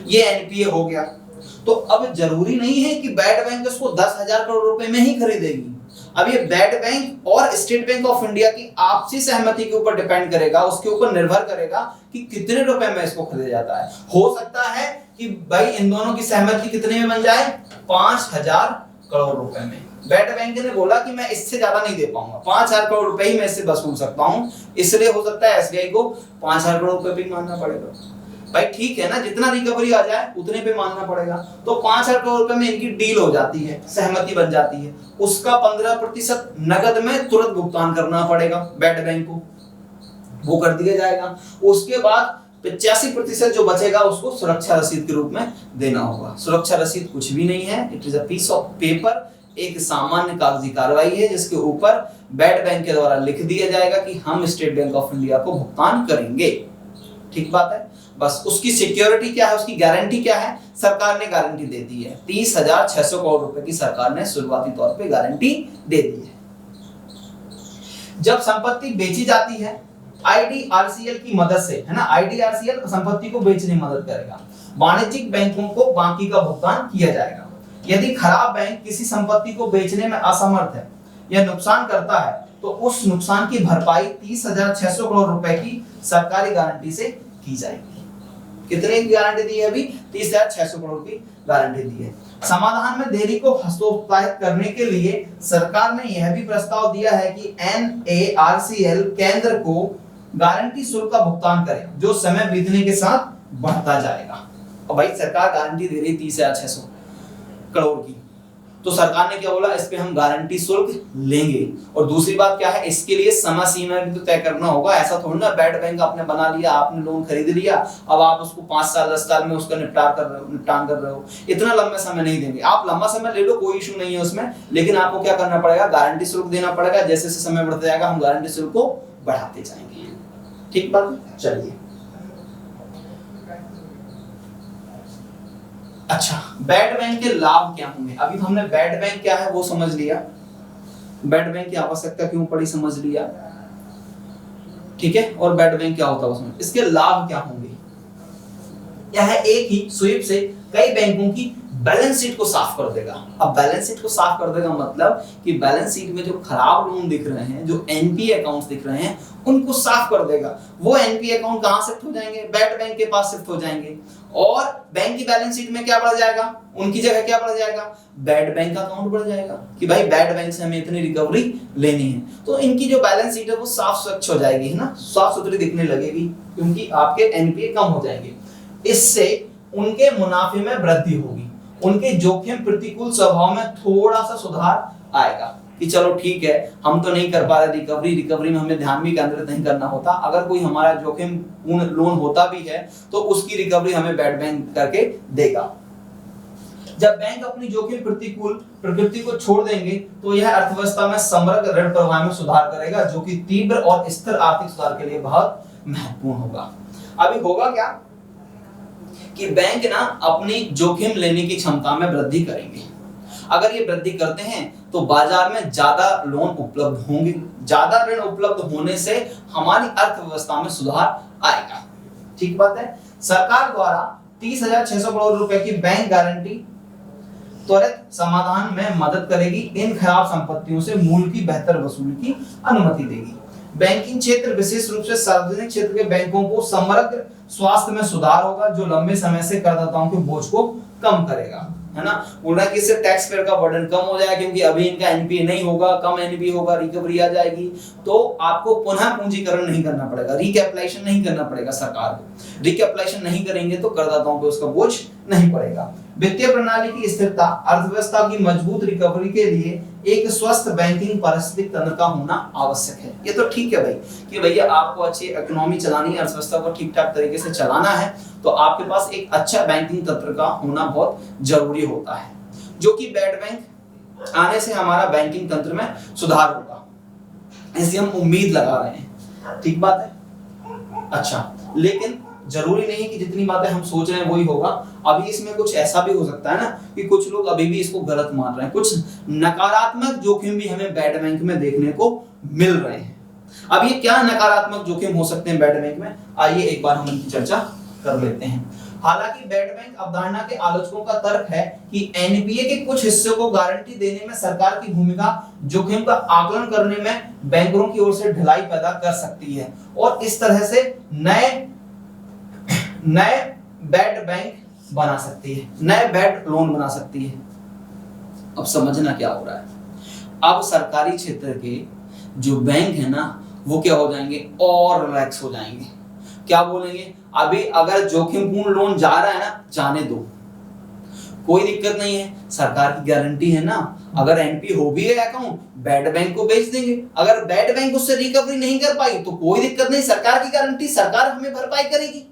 ये एनपीए हो गया, तो अब जरूरी नहीं है कि बैड बैंक उसको 10,000 करोड़ रुपए में ही खरीदेगी। अब ये बैड बैंक और स्टेट बैंक ऑफ इंडिया की आपसी सहमति के ऊपर डिपेंड करेगा, उसके ऊपर निर्भर करेगा कि कितने रुपए में इसको खरीदा जाता है। हो सकता है कि भाई इन दोनों की सहमति कितने में बन जाए, 5,000 करोड़ रुपए में। बैड बैंक ने बोला कि मैं इससे ज्यादा नहीं दे पाऊंगा, 5,000 करोड़ रुपए ही मैं इससे वसूल सकता हूं, इसलिए हो सकता है एसबीआई को 5,000 करोड़ रुपए भी मानना पड़ेगा। भाई ठीक है ना, जितना रिकवरी आ जाए उतने पे मानना पड़ेगा। तो 5,000 करोड़ रुपए में इनकी डील हो जाती है, सहमति बन जाती है, उसका 15% नगद में तुरंत भुगतान करना पड़ेगा बैड बैंक को, वो कर दिया जाएगा। उसके बाद 85% जो बचेगा उसको सुरक्षा रसीद के रूप में देना होगा। सुरक्षा रसीद कुछ भी नहीं है, it is a piece of paper, एक सामान्य कागजी कार्रवाई है जिसके ऊपर बैड बैंक के द्वारा लिख दिया जाएगा कि हम स्टेट बैंक ऑफ इंडिया को भुगतान करेंगे। ठीक बात है। बस उसकी सिक्योरिटी क्या है, उसकी गारंटी क्या है, सरकार ने गारंटी दे दी है, 30,600 करोड़ रुपए की सरकार ने शुरुआती तौर पे गारंटी दे दी है। जब संपत्ति बेची जाती है आईडीआरसीएल की मदद से, है ना, आईडीआरसीएल संपत्ति को बेचने में मदद करेगा, वाणिज्यिक बैंकों को बाकी का भुगतान किया जाएगा। यदि खराब बैंक किसी संपत्ति को बेचने में असमर्थ है या नुकसान करता है तो उस नुकसान की भरपाई 30,600 करोड़ रुपए की सरकारी गारंटी से की जाएगी। कितने की गारंटी दी है अभी, 30,600 करोड़ की गारंटी दी है। समाधान में देरी को हस्तोत्साहित करने के लिए सरकार ने यह भी प्रस्ताव दिया है कि एनएआरसीएल केंद्र को गारंटी शुल्क का भुगतान करे जो समय बीतने के साथ बढ़ता जाएगा। और भाई सरकार गारंटी दे रही 30,600 करोड़ की, तो सरकार ने क्या बोला, इस पे हम गारंटी शुल्क लेंगे। और दूसरी बात क्या है, इसके लिए समय सीमा भी तो तय करना होगा। ऐसा थोड़ी ना बैड बैंक आपने बना लिया, आपने लोन खरीद लिया, अब आप उसको 5 साल 10 साल में उसका निपटान कर रहे हो, इतना लंबा समय नहीं देंगे। आप लंबा समय ले लो, कोई इशू नहीं है उसमें, लेकिन आपको क्या करना पड़ेगा, गारंटी शुल्क देना पड़ेगा। जैसे जैसे समय बढ़ता जाएगा हम गारंटी शुल्क को बढ़ाते जाएंगे। ठीक बात, चलिए। अच्छा, बैड बैंक के लाभ क्या होंगे। अभी तो हमने बैड बैंक क्या है वो समझ लिया, बैड बैंक की आवश्यकता क्यों पड़ी समझ लिया, ठीक है, और बैड बैंक क्या होता है उसमें, इसके लाभ क्या होंगे। यह एक ही स्वीप से कई बैंकों की बैलेंस शीट को साफ कर देगा। अब बैलेंस शीट को साफ कर देगा मतलब कि बैलेंस शीट में जो खराब लोन दिख रहे हैं, जो एनपीए अकाउंट्स दिख रहे हैं, उनको साफ कर देगा। वो एनपीए अकाउंट कहां शिफ्ट हो जाएंगे? बैड बैंक के पास शिफ्ट हो जाएंगे और बैंक की बैलेंस शीट में क्या बढ़ जाएगा? उनकी जगह क्या बढ़ जाएगा? बैड बैंक का अकाउंट बढ़ जाएगा कि भाई बैड बैंक से हमें इतनी रिकवरी लेनी है। तो इनकी जो बैलेंस शीट है वो साफ स्वच्छ हो जाएगी, है ना, साफ सुथरी दिखने लगेगी क्योंकि आपके एनपीए कम हो जाएंगे। इससे उनके मुनाफे में वृद्धि होगी, उनके जोखिम प्रतिकूल स्वभाव में थोड़ा सा सुधार आएगा कि चलो ठीक है, हम तो नहीं कर पा रहे रिकवरी में हमें ध्यान भी केंद्रित नहीं करना होता। अगर कोई हमारा जोखिम पूर्ण लोन होता भी है तो उसकी रिकवरी हमें बैड बैंक करके देगा। जब बैंक अपनी जोखिम प्रतिकूल प्रकृति को छोड़ देंगे तो यह अर्थव्यवस्था में समग्र ऋण प्रवाह में सुधार करेगा, जो कि तीव्र और स्थिर आर्थिक सुधार के लिए बहुत महत्वपूर्ण होगा। अभी होगा क्या कि बैंक ना अपनी जोखिम लेने की क्षमता में वृद्धि करेंगे। अगर ये वृद्धि करते हैं तो बाजार में ज्यादा लोन उपलब्ध होंगे, ज्यादा ऋण उपलब्ध होने से हमारी अर्थव्यवस्था में सुधार आएगा। ठीक बात है। सरकार द्वारा 30,600 करोड़ रुपए की बैंक गारंटी त्वरित समाधान में मदद करेगी। इन खराब संपत्तियों से मूल की बेहतर वसूली की अनुमति देगी। बैंकिंग क्षेत्र विशेष रूप से सार्वजनिक क्षेत्र के बैंकों को समग्र स्वास्थ्य में सुधार होगा, जो लंबे समय से करदाताओं के बोझ को कम करेगा, है ना। बोल रहा है कि इससे टैक्स पेयर का बर्डन कम हो जाएगा क्योंकि अभी इनका एनपीए नहीं होगा, कम एनपीए होगा, रिकवरी आ जाएगी, तो आपको पुनः पूंजीकरण नहीं करना पड़ेगा, रिकैपिटलाइजेशन नहीं करना पड़ेगा सरकार को। रिकैपिटलाइजेशन नहीं करेंगे तो करदाताओं पे उसका बोझ नहीं पड़ेगा। वित्तीय प्रणाली की स्थिरता अर्थव्यवस्था की मजबूत रिकवरी के लिए एक स्वस्थ बैंकिंग पारिस्थितिक तंत्र का होना आवश्यक है। ये तो ठीक है भाई कि भैया आपको अच्छी इकोनॉमी चलानी है, अर्थव्यवस्था को ठीक ठाक तरीके से चलाना है तो आपके पास एक अच्छा बैंकिंग तंत्र का होना बहुत जरूरी होता है, जो कि बैड बैंक आने से हमारा बैंकिंग तंत्र में सुधार होगा, ऐसी हम उम्मीद लगा रहे हैं। ठीक बात है। अच्छा, लेकिन जरूरी नहीं कि जितनी बातें हम सोच रहे हैं वही होगा। अभी इसमें कुछ ऐसा भी हो सकता है ना कि कुछ लोग अभी भी इसको गलत मान रहे हैं, कुछ नकारात्मक जोखिम भी हमें बैड बैंक में देखने को मिल रहे हैं। अब ये क्या नकारात्मक जोखिम हो सकते हैं बैड बैंक में, आइए एक बार हम इनकी चर्चा कर लेते हैं। हालांकि बैड बैंक अवधारणा के आलोचकों का तर्क है कि एनपीए के कुछ हिस्सों को गारंटी देने में सरकार की भूमिका जोखिम का आकलन करने में बैंकरों की ओर से ढिलाई पैदा कर सकती है और इस तरह से नए बैड बैंक बना सकती है, नए बैड लोन बना सकती है। अब समझना क्या हो रहा है, अब सरकारी क्षेत्र के जो बैंक है ना वो क्या हो जाएंगे और रिलैक्स हो जाएंगे। क्या बोलेंगे, अभी अगर जोखिमपूर्ण लोन जा रहा है ना जाने दो, कोई दिक्कत नहीं है, सरकार की गारंटी है ना। अगर एनपी हो भी है अकाउंट बैड बैंक को बेच देंगे, अगर बैड बैंक उससे रिकवरी नहीं कर पाई तो कोई दिक्कत नहीं, सरकार की गारंटी, सरकार हमें भरपाई करेगी।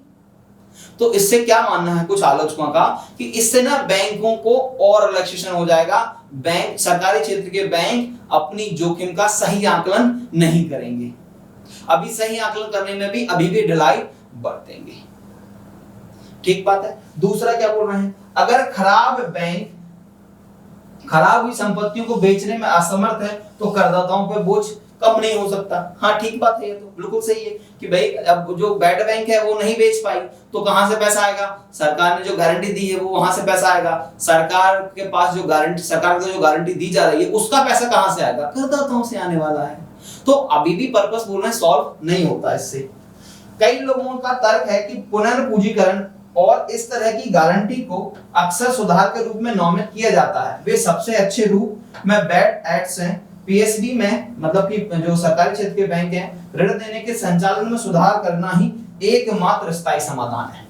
तो इससे क्या मानना है कुछ आलोचकों का कि इससे ना बैंकों को और रिलैक्सेशन हो जाएगा, बैंक सरकारी क्षेत्र के बैंक अपनी जोखिम का सही आकलन नहीं करेंगे, अभी सही आकलन करने में भी अभी भी ढिलाई बरतेंगे। ठीक बात है। दूसरा क्या बोल रहे हैं, अगर खराब बैंक खराब हुई संपत्तियों को बेचने में असमर्थ है तो करदाताओं पर बोझ कम नहीं हो सकता। हाँ ठीक बात है, ये तो बिल्कुल सही है कि भाई अब जो बैड बैंक है वो नहीं बेच पाई तो कहां से पैसा आएगा, सरकार ने जो गारंटी दी है वो वहां से पैसा आएगा, सरकार के पास जो गारंटी, सरकार को जो गारंटी दी जा रही है उसका पैसा कहां से आएगा, करदाताओं से आने वाला है। तो अभी भी पर्पस बोल रहे हैं सॉल्व नहीं होता इससे। कई लोगों का तर्क है कि पुनर्पूंजीकरण और इस तरह की गारंटी को अक्सर सुधार के रूप में नामित किया जाता है। वे सबसे अच्छे रूप में बैड एक्ट्स हैं। पीएसबी में मतलब कि जो सरकारी क्षेत्र के बैंक हैं, ऋण देने के संचालन में सुधार करना ही एकमात्र स्थायी समाधान है।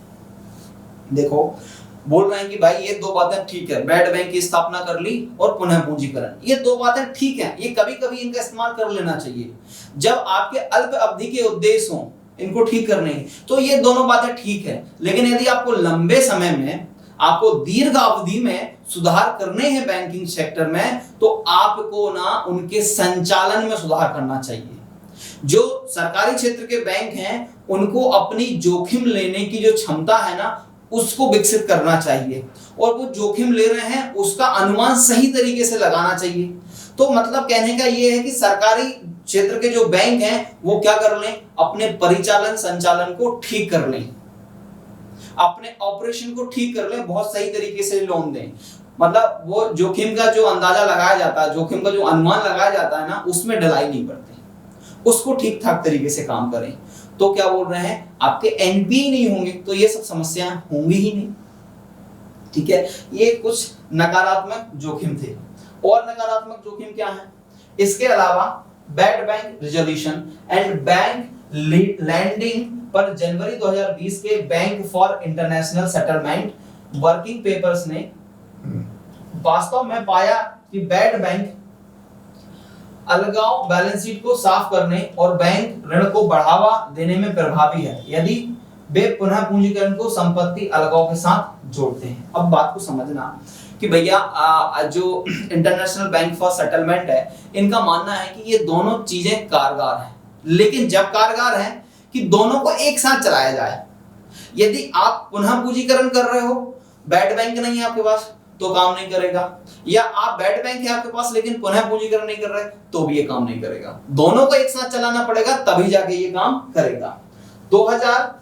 देखो बोल रहे हैं कि भाई ये दो बातें ठीक है, बैड बैंक की स्थापना कर ली और पुनः पूंजीकरण, ये दो बातें ठीक हैं, ये कभी कभी इनका इस्तेमाल कर लेना चाहिए जब आपके अल्प अवधि के उद्देश्य हों इनको ठीक करने, तो ये दोनों बातें ठीक है। लेकिन यदि आपको लंबे समय में, आपको दीर्घ अवधि में सुधार करने हैं बैंकिंग सेक्टर में, तो आपको ना उनके संचालन में सुधार करना चाहिए। जो सरकारी क्षेत्र के बैंक हैं उनको अपनी जोखिम लेने की जो क्षमता है ना उसको विकसित करना चाहिए और वो जोखिम ले रहे हैं उसका अनुमान सही तरीके से लगाना चाहिए। तो मतलब कहने का ये है कि सरकारी क्षेत्र के जो बैंक हैं वो क्या कर लें, अपने परिचालन संचालन को ठीक कर लें। अपने ऑपरेशन को ठीक कर ले, बहुत सही तरीके से लोन दें। मतलब वो जोखिम का जो अंदाजा लगाया जाता है, जोखिम का जो अनुमान लगाया जाता है ना, उसमें ढिलाई नहीं करते, उसको ठीक ठाक तरीके से काम करें। तो क्या बोल रहे हैं, आपके एनपीए नहीं होंगे तो ये सब समस्याएं होंगी ही नहीं। ठीक है, ये कुछ नकारात्मक जोखिम थे। और नकारात्मक जोखिम क्या है, इसके अलावा bad bank resolution and bank lending पर जनवरी 2020 के Bank for International Settlement working papers ने वास्तव में पाया कि बैड बैंक अलगाव बैलेंस शीट को साफ करने और बैंक ऋण को बढ़ावा देने में प्रभावी है यदि वे पुनः पूंजीकरण को संपत्ति अलगाव के साथ जोड़ते हैं। अब बात को समझना कि भैया जो इंटरनेशनल बैंक फॉर सेटलमेंट है, इनका मानना है कि ये दोनों चीजें कारगर हैं, लेकिन जब कारगर हैं कि दोनों को एक साथ चलाया जाए। यदि आप पुनः पूंजीकरण कर रहे हो, बैड बैंक नहीं है आपके पास तो काम नहीं करेगा, या आप बैड बैंक है आपके पास लेकिन पुनः पूंजीकरण नहीं कर रहे तो भी ये काम नहीं करेगा। दोनों को एक साथ चलाना पड़ेगा तभी जाके ये काम करेगा। 2000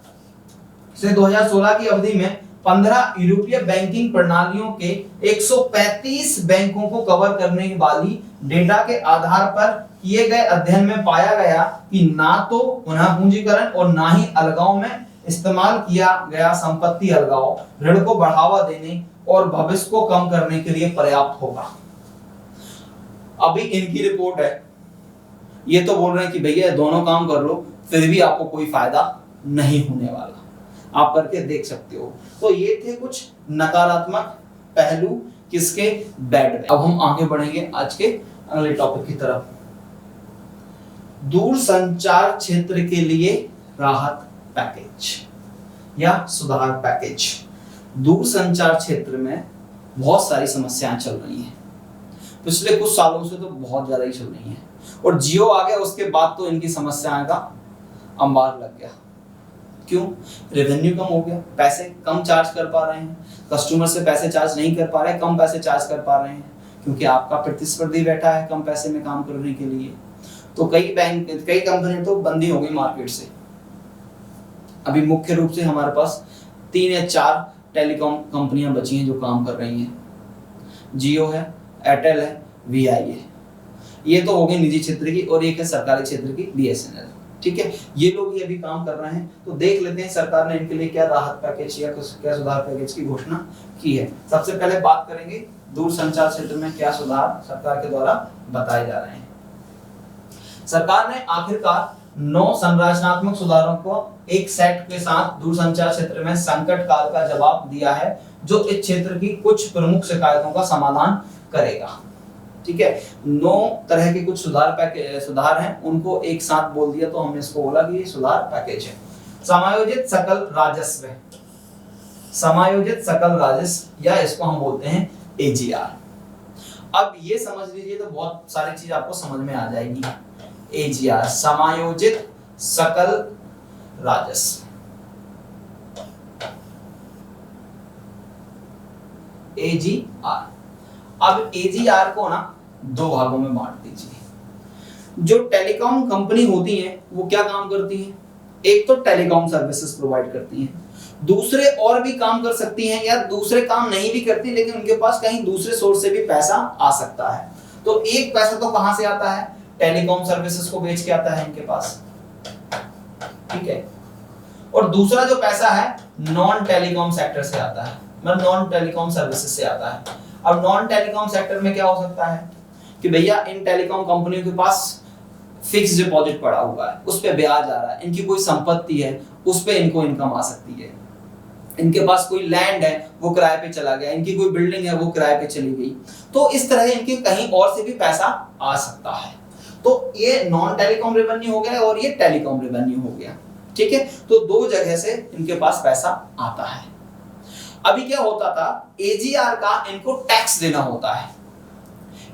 से 2016 की अवधि में 15 यूरोपीय बैंकिंग प्रणालियों के 135 बैंकों को कवर करने वाली डेटा के आधार पर किए गए अध्ययन में पाया गया कि ना तो पुनः पूंजीकरण और ना ही अलगाव में इस्तेमाल किया गया संपत्ति अलगाव ऋण को बढ़ावा देने और भविष्य को कम करने के लिए पर्याप्त होगा। अभी इनकी रिपोर्ट है, ये तो बोल रहे हैं कि भैया दोनों काम कर लो फिर भी आपको कोई फायदा नहीं होने वाला, आप करके देख सकते हो। तो ये थे कुछ नकारात्मक पहलू किसके, बैड। अब हम आगे बढ़ेंगे आज के अगले टॉपिक की तरफ, दूरसंचार क्षेत्र के लिए राहत पैकेज या सुधार पैकेज। दूरसंचार क्षेत्र में बहुत सारी समस्याएं चल रही हैं, पिछले कुछ सालों से तो बहुत ज्यादा ही चल रही हैं, और जियो आ गया उसके बाद तो इनकी समस्याएं का अंबार लग गया। क्यों? रेवेन्यू कम हो गया, पैसे कम चार्ज कर पा रहे हैं, कस्टमर से पैसे चार्ज नहीं कर पा रहे, कम पैसे चार्ज कर पा रहे हैं क्योंकि आपका प्रतिस्पर्धी बैठा है कम पैसे में काम करने के लिए। तो कई कंपनी तो बंद ही हो गई मार्केट से। अभी मुख्य रूप से हमारे पास 3 या 4 टेलीकॉम कंपनियां बची हैं जो काम कर रही हैं, जियो है, एयरटेल है, वीआई है। ये तो हो गई निजी क्षेत्र की, और एक है सरकारी क्षेत्र की बीएसएनएल। ठीक है, ये लोग ही अभी काम कर रहे हैं। तो देख लेते हैं सरकार ने इनके लिए क्या राहत पैकेज या क्या सुधार पैकेज की घोषणा की है। सबसे पहले बात करेंगे दूरसंचार क्षेत्र में क्या सुधार सरकार के द्वारा बताए जा रहे हैं। सरकार ने आखिरकार 9 संरचनात्मक सुधारों को एक सेट के साथ दूरसंचार क्षेत्र में संकट काल का जवाब दिया है, जो इस क्षेत्र की कुछ प्रमुख शिकायतों का समाधान करेगा। ठीक है, 9 तरह के कुछ सुधार हैं, उनको एक साथ बोल दिया तो हमने इसको बोला कि ये सुधार पैकेज है। समायोजित सकल राजस्व या इसको हम बोलते हैं एजीआर। अब ये समझ लीजिए तो बहुत सारी चीज आपको समझ में आ जाएगी। एजीआर समायोजित सकल राजस्व, एजीआर। अब एजीआर को ना 2 भागों में बांट दीजिए। जो टेलीकॉम कंपनी होती हैं वो क्या काम करती हैं, एक तो टेलीकॉम सर्विसेज प्रोवाइड करती हैं, दूसरे और भी काम कर सकती हैं, या दूसरे काम नहीं भी करती लेकिन उनके पास कहीं दूसरे सोर्स से भी पैसा आ सकता है। तो एक पैसा तो कहां से आता है, टेलीकॉम सर्विसेज को बेच के आता है इनके पास। ठीक है, और दूसरा जो पैसा है नॉन टेलीकॉम सेक्टर से आता है, मतलब नॉन टेलीकॉम सर्विसेज से आता है। अब नॉन टेलीकॉम सेक्टर में क्या हो सकता है कि भैया इन टेलीकॉम कंपनियों के पास फिक्स डिपॉजिट पड़ा हुआ है, उस पे ब्याज आ रहा है, इनकी कोई संपत्ति है उस पे इनको इनकम आ सकती है, इनके पास कोई लैंड है वो किराए पे चला गया, इनकी कोई बिल्डिंग है वो किराए पे चली गई, तो इस तरह इनके कहीं और से भी पैसा आ सकता है। तो ये नॉन टेलीकॉम रेवेन्यू हो गया और ये टेलीकॉम रेवेन्यू हो गया। ठीक है, तो 2 जगह से इनके पास पैसा आता है। अभी क्या होता था, एजीआर का इनको टैक्स देना होता है।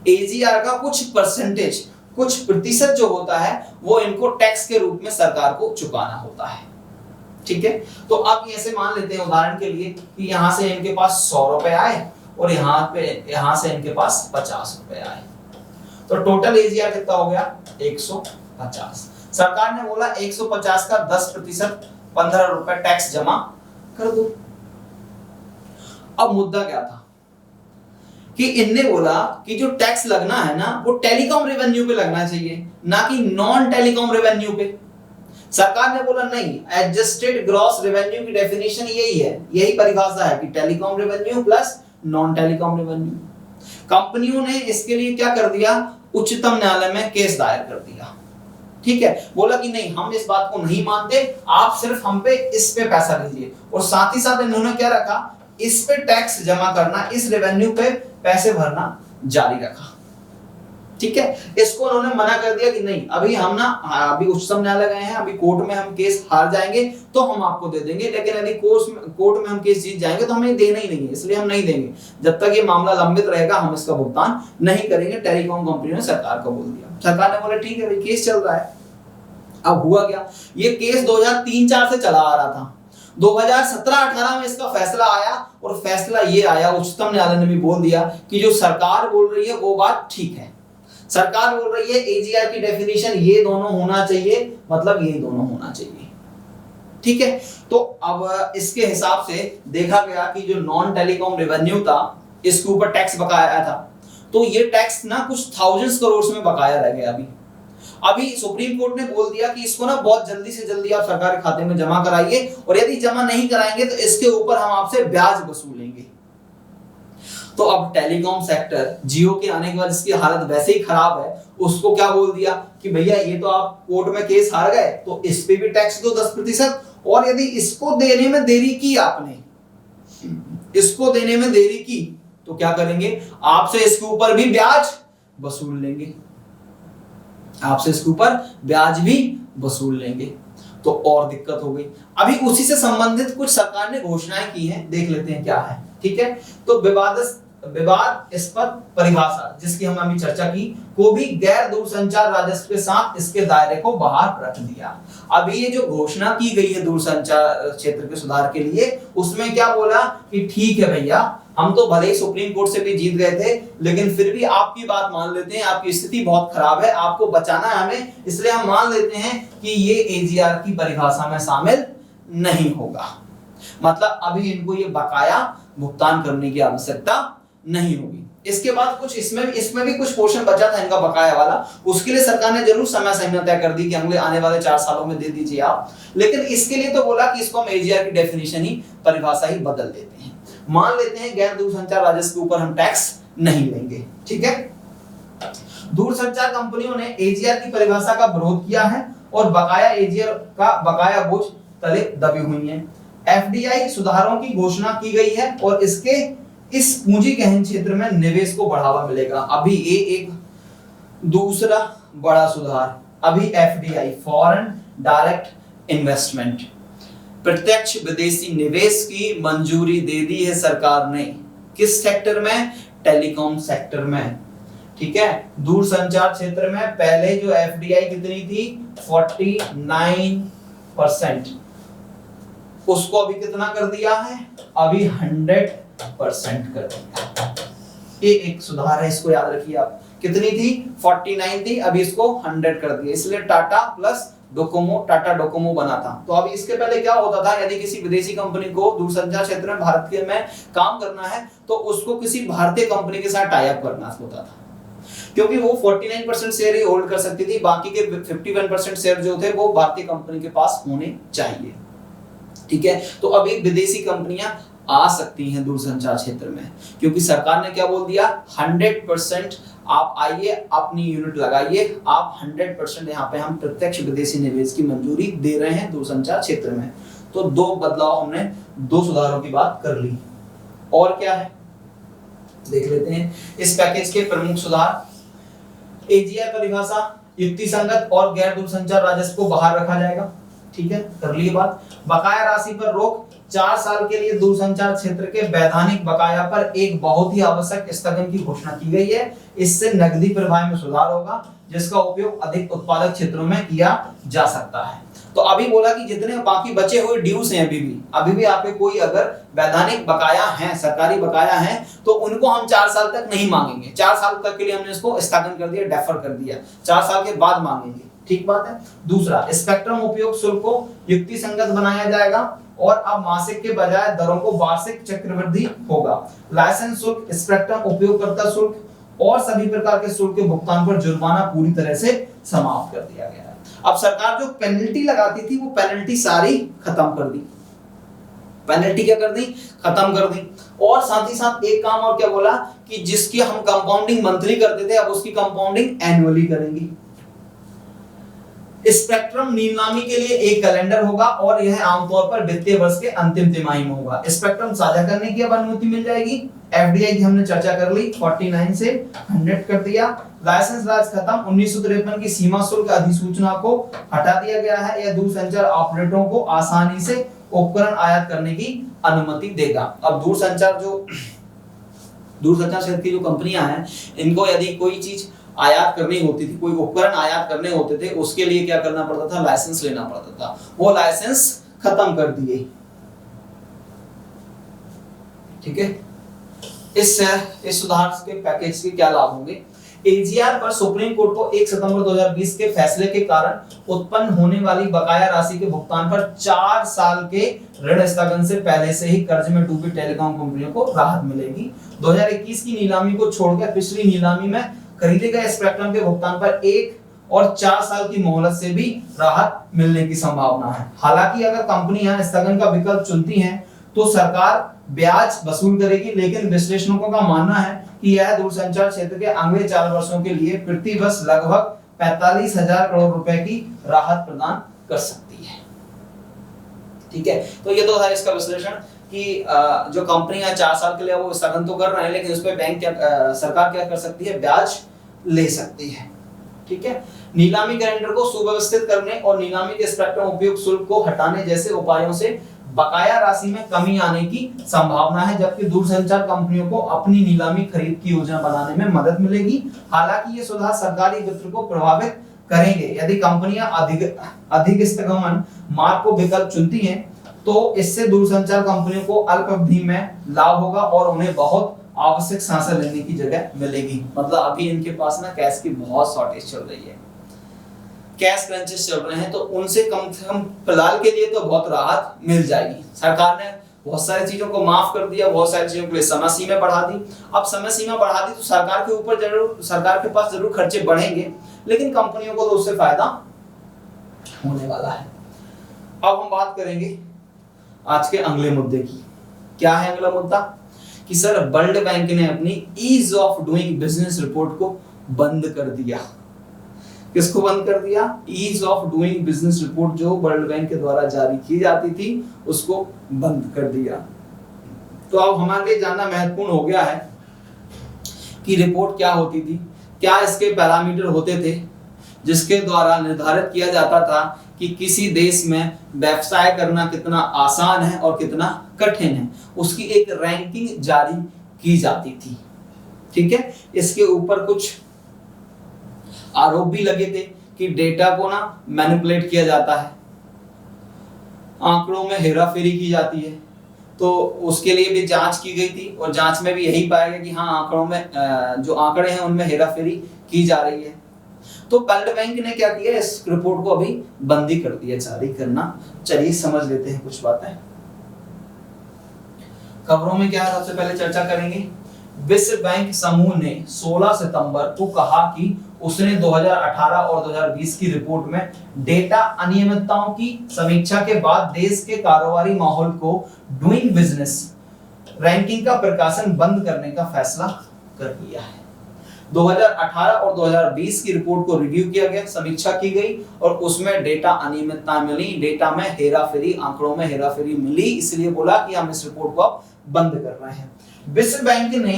एजीआर का कुछ परसेंटेज, कुछ प्रतिशत जो होता है वो इनको टैक्स के रूप में सरकार को चुकाना होता है। ठीक है, तो अब ऐसे मान लेते हैं उदाहरण के लिए कि यहां से इनके पास 100 रुपए आए और यहां से इनके पास 50 रुपए आए, तो टोटल एजीआर कितना हो गया 150। सरकार ने बोला 150 का 10% 15 रुपए टैक्स जमा कर दो। अब मुद्दा क्या था कि इनने बोला कि जो टैक्स लगना है ना वो टेलीकॉम रेवेन्यू पे लगना चाहिए, ना कि नॉन टेलीकॉम रेवेन्यू पे। सरकार ने बोला नहीं, एडजस्टेड ग्रॉस रेवेन्यू की डेफिनेशन यही है, यही परिभाषा है कि telecom revenue plus non telecom revenue. कंपनियों ने इसके लिए क्या कर दिया, उच्चतम न्यायालय में केस दायर कर दिया। ठीक है, बोला कि नहीं हम इस बात को नहीं मानते, आप सिर्फ हम पे इस पे पैसा लीजिए। और साथ ही साथ इन्होंने क्या रखा, इस पे टैक्स जमा करना, इस रेवेन्यू पे पैसे भरना जारी रखा। ठीक है, इसको उन्होंने मना कर दिया कि नहीं अभी हम ना अभी उच्चतम न्यायालय गए हैं, अभी कोर्ट में हम केस हार जाएंगे तो हम आपको दे देंगे, लेकिन यदि कोर्ट में हम केस जीत जाएंगे तो हमें देना ही नहीं है, इसलिए हम नहीं देंगे। जब तक ये मामला लंबित रहेगा हम इसका भुगतान नहीं करेंगे। टेलीकॉम कंपनियों ने सरकार को बोल दिया। सरकार ने बोला ठीक है भाई, केस चल रहा है। अब हुआ क्या, ये केस 2003-4 से चला आ रहा था। 2017-18 में इसका फैसला आया और फैसला ये आया, उच्चतम न्यायालय ने भी बोल दिया कि जो सरकार बोल रही है वो बात ठीक है। सरकार बोल रही है एजीआर की डेफिनेशन ये दोनों होना चाहिए, मतलब ये दोनों होना चाहिए। ठीक है, तो अब इसके हिसाब से देखा गया कि जो नॉन टेलीकॉम रेवेन्यू था इसके ऊपर टैक्स बकाया था, तो ये टैक्स ना कुछ थाउजेंड्स करोड़ में बकाया रह गया। अभी सुप्रीम कोर्ट ने बोल दिया कि इसको ना बहुत जल्दी से जल्दी आप सरकार के खाते में जमा कराइए, और यदि जमा नहीं कराएंगे तो इसके ऊपर हम आपसे ब्याज वसूलेंगे। तो अब टेलीकॉम सेक्टर जियो के आने के बाद इसकी हालत वैसे ही खराब है, उसको क्या बोल दिया कि भैया ये तो आप कोर्ट में केस हार गए तो इस पे भी टैक्स दो 10%, और यदि इसको देने में देरी की आपने, इसको देने में देरी की तो क्या करेंगे, आपसे इसके ऊपर भी ब्याज वसूल लेंगे, आपसे इसके ऊपर ब्याज भी वसूल लेंगे। तो और दिक्कत हो गई। अभी उसी से संबंधित कुछ सरकार ने घोषणाएं की हैं, देख लेते हैं क्या है। ठीक है, तो विवादास्पद परिभाषा जिसकी हम अभी चर्चा की को भी गैर दूरसंचार राजस्व के साथ इसके दायरे को बाहर रख दिया। अभी ये जो घोषणा की गई है दूरसंचार क्षेत्र के सुधार के लिए, उसमें क्या बोला कि ठीक है भैया, हम तो भले ही सुप्रीम कोर्ट से भी जीत गए थे, लेकिन फिर भी आपकी बात मान लेते हैं, आपकी स्थिति बहुत खराब है, आपको बचाना है हमें, इसलिए हम मान लेते हैं कि ये एजीआर की परिभाषा में शामिल नहीं होगा। मतलब अभी इनको ये बकाया भुगतान करने की आवश्यकता नहीं होगी। इसके बाद कुछ इसमें भी कुछ पोर्शन बचा था इनका बकाया वाला, उसके लिए सरकार ने जरूर समय सीमा तय कर दी कि अगले आने वाले 4 सालों में दे दीजिए आप, लेकिन इसके लिए तो बोला कि इसको हम एजीआर की डेफिनेशन ही, परिभाषा ही बदल देते हैं। मान लेते हैं गैर दूरसंचार राजस्व के ऊपर हम टैक्स नहीं लेंगे। ठीक है, दूरसंचार कंपनियों ने एजीआर की परिभाषा का विरोध किया है और बकाया एजीआर का बकाया बोझ तले दबी हुई है। एफडीआई सुधारों की घोषणा की गई है और इसके इस पूंजी गहन क्षेत्र में निवेश को बढ़ावा मिलेगा। अभी ये एक दूसरा बड़ा सुधार, अभी एफडीआई फॉरेन डायरेक्ट इन्वेस्टमेंट, प्रत्यक्ष विदेशी निवेश की मंजूरी दे दी है सरकार ने। किस सेक्टर में, टेलीकॉम सेक्टर में। ठीक है, दूरसंचार क्षेत्र में पहले जो एफडीआई कितनी थी 49%, उसको अभी कितना कर दिया है, अभी 100% कर दिया। ये एक सुधार है, इसको याद रखिए आप। कितनी थी 49 थी, अभी इसको 100 कर दिया, इसलिए Tata plus Docomo, Tata Docomo बना था। तो अभी इसके पहले क्या होता था, यदि किसी विदेशी कंपनी को दूरसंचार क्षेत्र में भारत के में काम करना है तो उसको किसी भारतीय कंपनी के साथ टाई अप करना होता था, क्योंकि वो 49% शेयर ही होल्ड कर सकती थी, बाकी के 51% शेयर जो थे वो भारतीय कंपनी के पास होने चाहिए। ठीक है, तो अभी विदेशी कंपनियां आ सकती हैं दूरसंचार क्षेत्र में, क्योंकि सरकार ने क्या बोल दिया, 100% आप आइए, अपनी यूनिट लगाइए, आप 100% यहाँ पे हम प्रत्यक्ष विदेशी निवेश की मंजूरी दे रहे हैं दूरसंचार क्षेत्र में। तो दो बदलाव हमने, दो सुधारों की बात कर ली। और क्या है देख लेते हैं। इस पैकेज के प्रमुख सुधार, एजीआर परिभाषा युक्तिसंगत और गैर दूरसंचार राजस्व को बाहर रखा जाएगा। ठीक है, कर ली बात। बकाया राशि पर रोक, 4 साल के लिए दूरसंचार क्षेत्र के वैधानिक बकाया पर एक बहुत ही आवश्यक स्थगन की घोषणा की गई है। इससे नकदी प्रवाह में सुधार होगा, जिसका उपयोग अधिक उत्पादक क्षेत्रों में किया जा सकता है। तो अभी बोला कि जितने बाकी बचे हुए ड्यूज हैं, अभी भी आपके कोई अगर वैधानिक बकाया हैं, सरकारी बकाया हैं, तो उनको हम 4 साल तक नहीं मांगेंगे। 4 साल तक के लिए हमने इसको स्थगन कर दिया, डेफर कर दिया, 4 साल के बाद मांगेंगे। ठीक बात है। दूसरा, स्पेक्ट्रम उपयोग शुल्क को युक्तिसंगत बनाया जाएगा और अब मासिक के बजाय दरों को वार्षिक चक्रवृद्धि होगा। लाइसेंस शुल्क, स्पेक्ट्रम उपयोगकर्ता शुल्क और सभी प्रकार के शुल्क के भुगतान पर जुर्माना पूरी तरह से समाप्त कर दिया गया है। अब सरकार जो पेनल्टी लगाती थी वो पेनल्टी सारी खत्म कर दी। पेनल्टी क्या कर दी? खत्म कर दी। और साथ ही साथ एक काम और क्या बोला कि जिसकी हम कंपाउंडिंग मंथली करते थे अब उसकी कंपाउंडिंग एनुअली करेंगे। स्पेक्ट्रम नीलामी के लिए एक कैलेंडर होगा और यह आमतौर पर वित्तीय वर्ष के अंतिम तिमाही में होगा। स्पेक्ट्रम साझा करने की अब अनुमति मिल जाएगी। एफडीआई की हमने चर्चा कर ली, 49 से 100 कर दिया। लाइसेंस राज खत्म। 1953 की सीमा शुल्क अधिसूचना को हटा दिया गया है। यह दूरसंचार ऑपरेटरों को आसानी से उपकरण आयात करने की अनुमति देगा। अब दूरसंचार क्षेत्र की जो कंपनियां हैं इनको यदि कोई चीज आयात करनी होती थी, कोई उपकरण आयात करने होते थे, उसके लिए क्या करना पड़ता था? लाइसेंस लेना पड़ता था। वो लाइसेंस खत्म कर दिए। ठीक है। इस सुधार के पैकेज के क्या लाभ होंगे? एजीआर पर सुप्रीम कोर्ट को 1 सितंबर 2020 के फैसले के कारण उत्पन्न होने वाली बकाया राशि के भुगतान पर 4 साल के ऋण स्थगन से पहले से ही कर्ज में डूबी टेलीकॉम कंपनियों को राहत मिलेगी। 2021 की नीलामी को छोड़कर पिछली नीलामी में खरीदे गए स्पेक्ट्रम के भुगतान पर 1 और 4 साल की मोहलत से भी राहत मिलने की संभावना है। हालांकि अगर कंपनियां स्थगन का विकल्प चुनती हैं तो सरकार ब्याज वसूल करेगी, लेकिन विश्लेषकों का मानना है कि यह दूरसंचार क्षेत्र के अगले 4 वर्षों के लिए प्रति वर्ष लगभग 45,000 करोड़ रुपए की राहत प्रदान कर सकती है। ठीक है, तो ये तो था इसका विश्लेषण कि जो कंपनियां 4 साल के लिए वो स्थगन तो कर रहे हैं, लेकिन उस पर सरकार क्या कर सकती है? ब्याज ले सकती है। ठीक है। नीलामी कैलेंडर को सुव्यवस्थित करने और नीलामी के स्पेक्ट्रम उपयोग शुल्क को हटाने जैसे उपायों से बकाया राशि में कमी आने की संभावना है, जबकि दूरसंचार कंपनियों को अपनी नीलामी खरीद की योजना बनाने में मदद मिलेगी। हालांकि ये सुधार सरकारी वित्त को प्रभावित करेंगे। यदि कंपनियां अधिक स्थगन मार्ग को विकल्प चुनती हैं तो इससे दूरसंचार कंपनियों को अल्प अवधि में लाभ होगा और उन्हें बहुत आवश्यक सांसें लेने की जगह मिलेगी। मतलब अभी इनके पास ना कैश की बहुत शॉर्टेज चल रही है, कैश क्रंचेस चल रहे हैं, तो उनसे कम से कम फिलहाल के लिए तो बहुत राहत मिल जाएगी। सरकार ने बहुत सारी चीजों को माफ कर दिया, बहुत सारी चीजों के लिए समय सीमा बढ़ा दी। अब समय सीमा बढ़ा दी तो सरकार के पास जरूर खर्चे बढ़ेंगे, लेकिन कंपनियों को तो उससे फायदा होने वाला है। अब हम बात करेंगे आज के अगले मुद्दे की। क्या है अगला मुद्दा? कि सर वर्ल्ड बैंक ने अपनी ease of doing business report को बंद कर दिया। किसको बंद कर दिया? Ease of doing business report जो वर्ल्ड बैंक के द्वारा जारी की जाती थी उसको बंद कर दिया। तो अब हमारे लिए जानना महत्वपूर्ण हो गया है कि रिपोर्ट क्या होती थी, क्या इसके पैरामीटर होते थे जिसके द्वारा निर्धारित किया जाता था कि किसी देश में व्यवसाय करना कितना आसान है और कितना कठिन है। उसकी एक रैंकिंग जारी की जाती थी। ठीक है। इसके ऊपर कुछ आरोप भी लगे थे कि डेटा को ना मैनिपुलेट किया जाता है, आंकड़ों में हेराफेरी की जाती है, तो उसके लिए भी जांच की गई थी और जांच में भी यही पाया गया कि हाँ आंकड़ों में जो आंकड़े हैं उनमें हेराफेरी की जा रही है। तो वर्ल्ड बैंक ने क्या किया? इस रिपोर्ट को अभी बंदी कर दिया जारी करना। चलिए समझ लेते हैं कुछ बातें। खबरों में क्या सबसे पहले चर्चा करेंगे। विश्व बैंक समूह ने 16 सितंबर को कहा कि उसने 2018 और 2020 की रिपोर्ट में डेटा अनियमितताओं की समीक्षा के बाद देश के कारोबारी माहौल को डूइंग बिजनेस रैंकिंग का प्रकाशन बंद करने का फैसला कर लिया है। 2018 और 2020 की रिपोर्ट को रिव्यू किया गया, समीक्षा की गई और उसमें डेटा अनियमितता मिली, डेटा में हेराफेरी, आंकड़ों में हेराफेरी मिली, इसलिए बोला कि हम इस रिपोर्ट को बंद कर रहे हैं। विश्व बैंक ने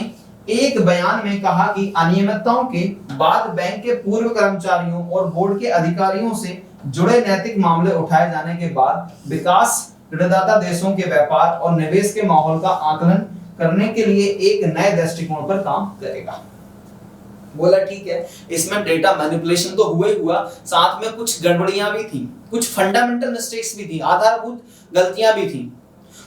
एक बयान में कहा कि अनियमितताओं के बाद बैंक के पूर्व कर्मचारियों और बोर्ड के अधिकारियों से जुड़े नैतिक मामले उठाए जाने के बाद विकास ऋणदाता देशों के व्यापार और निवेश के माहौल का आकलन करने के लिए एक नए दृष्टिकोण पर काम करेगा। बोला ठीक है, इसमें डेटा मैनिपुलेशन तो हुआ ही हुआ, साथ में कुछ गड़बड़ियां भी थी, कुछ फंडामेंटल मिस्टेक्स भी थी, आधारभूत गलतियां भी थी,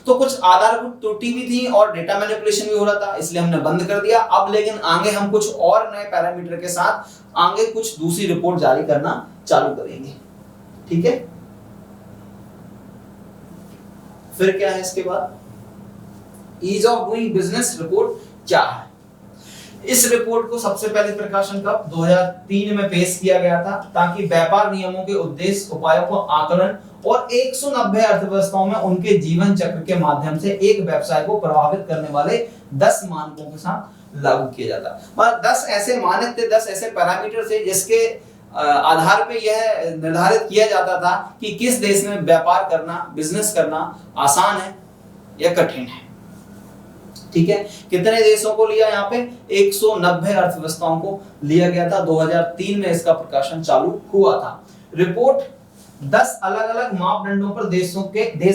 तो कुछ आधारभूत त्रुटि भी थी और डेटा मैनिपुलेशन भी हो रहा था, इसलिए हमने बंद कर दिया। अब लेकिन आगे हम कुछ और नए पैरामीटर के साथ आगे कुछ दूसरी रिपोर्ट जारी करना चालू करेंगे। ठीक है। फिर क्या है इसके बाद, ease of doing business report क्या है। इस रिपोर्ट को सबसे पहले प्रकाशन कब 2003 में पेश किया गया था, ताकि व्यापार नियमों के उद्देश्य, उपायों को आकलन और 190 अर्थव्यवस्थाओं में उनके जीवन चक्र के माध्यम से एक व्यवसाय को प्रभावित करने वाले 10 मानकों के साथ लागू किया जाता। मतलब 10 ऐसे मानक थे, 10 ऐसे पैरामीटर थे जिसके आधार पे यह निर्धारित किया जाता था कि किस देश में व्यापार करना, बिजनेस करना आसान है या कठिन है। ठीक है, कितने देशों को लिया यहाँ पे 190 अर्थव्यवस्थाओं को लिया गया था। 2003 में इसका प्रकाशन चालू हुआ था। रिपोर्ट 10 अलग अलग मापदंडों पर देश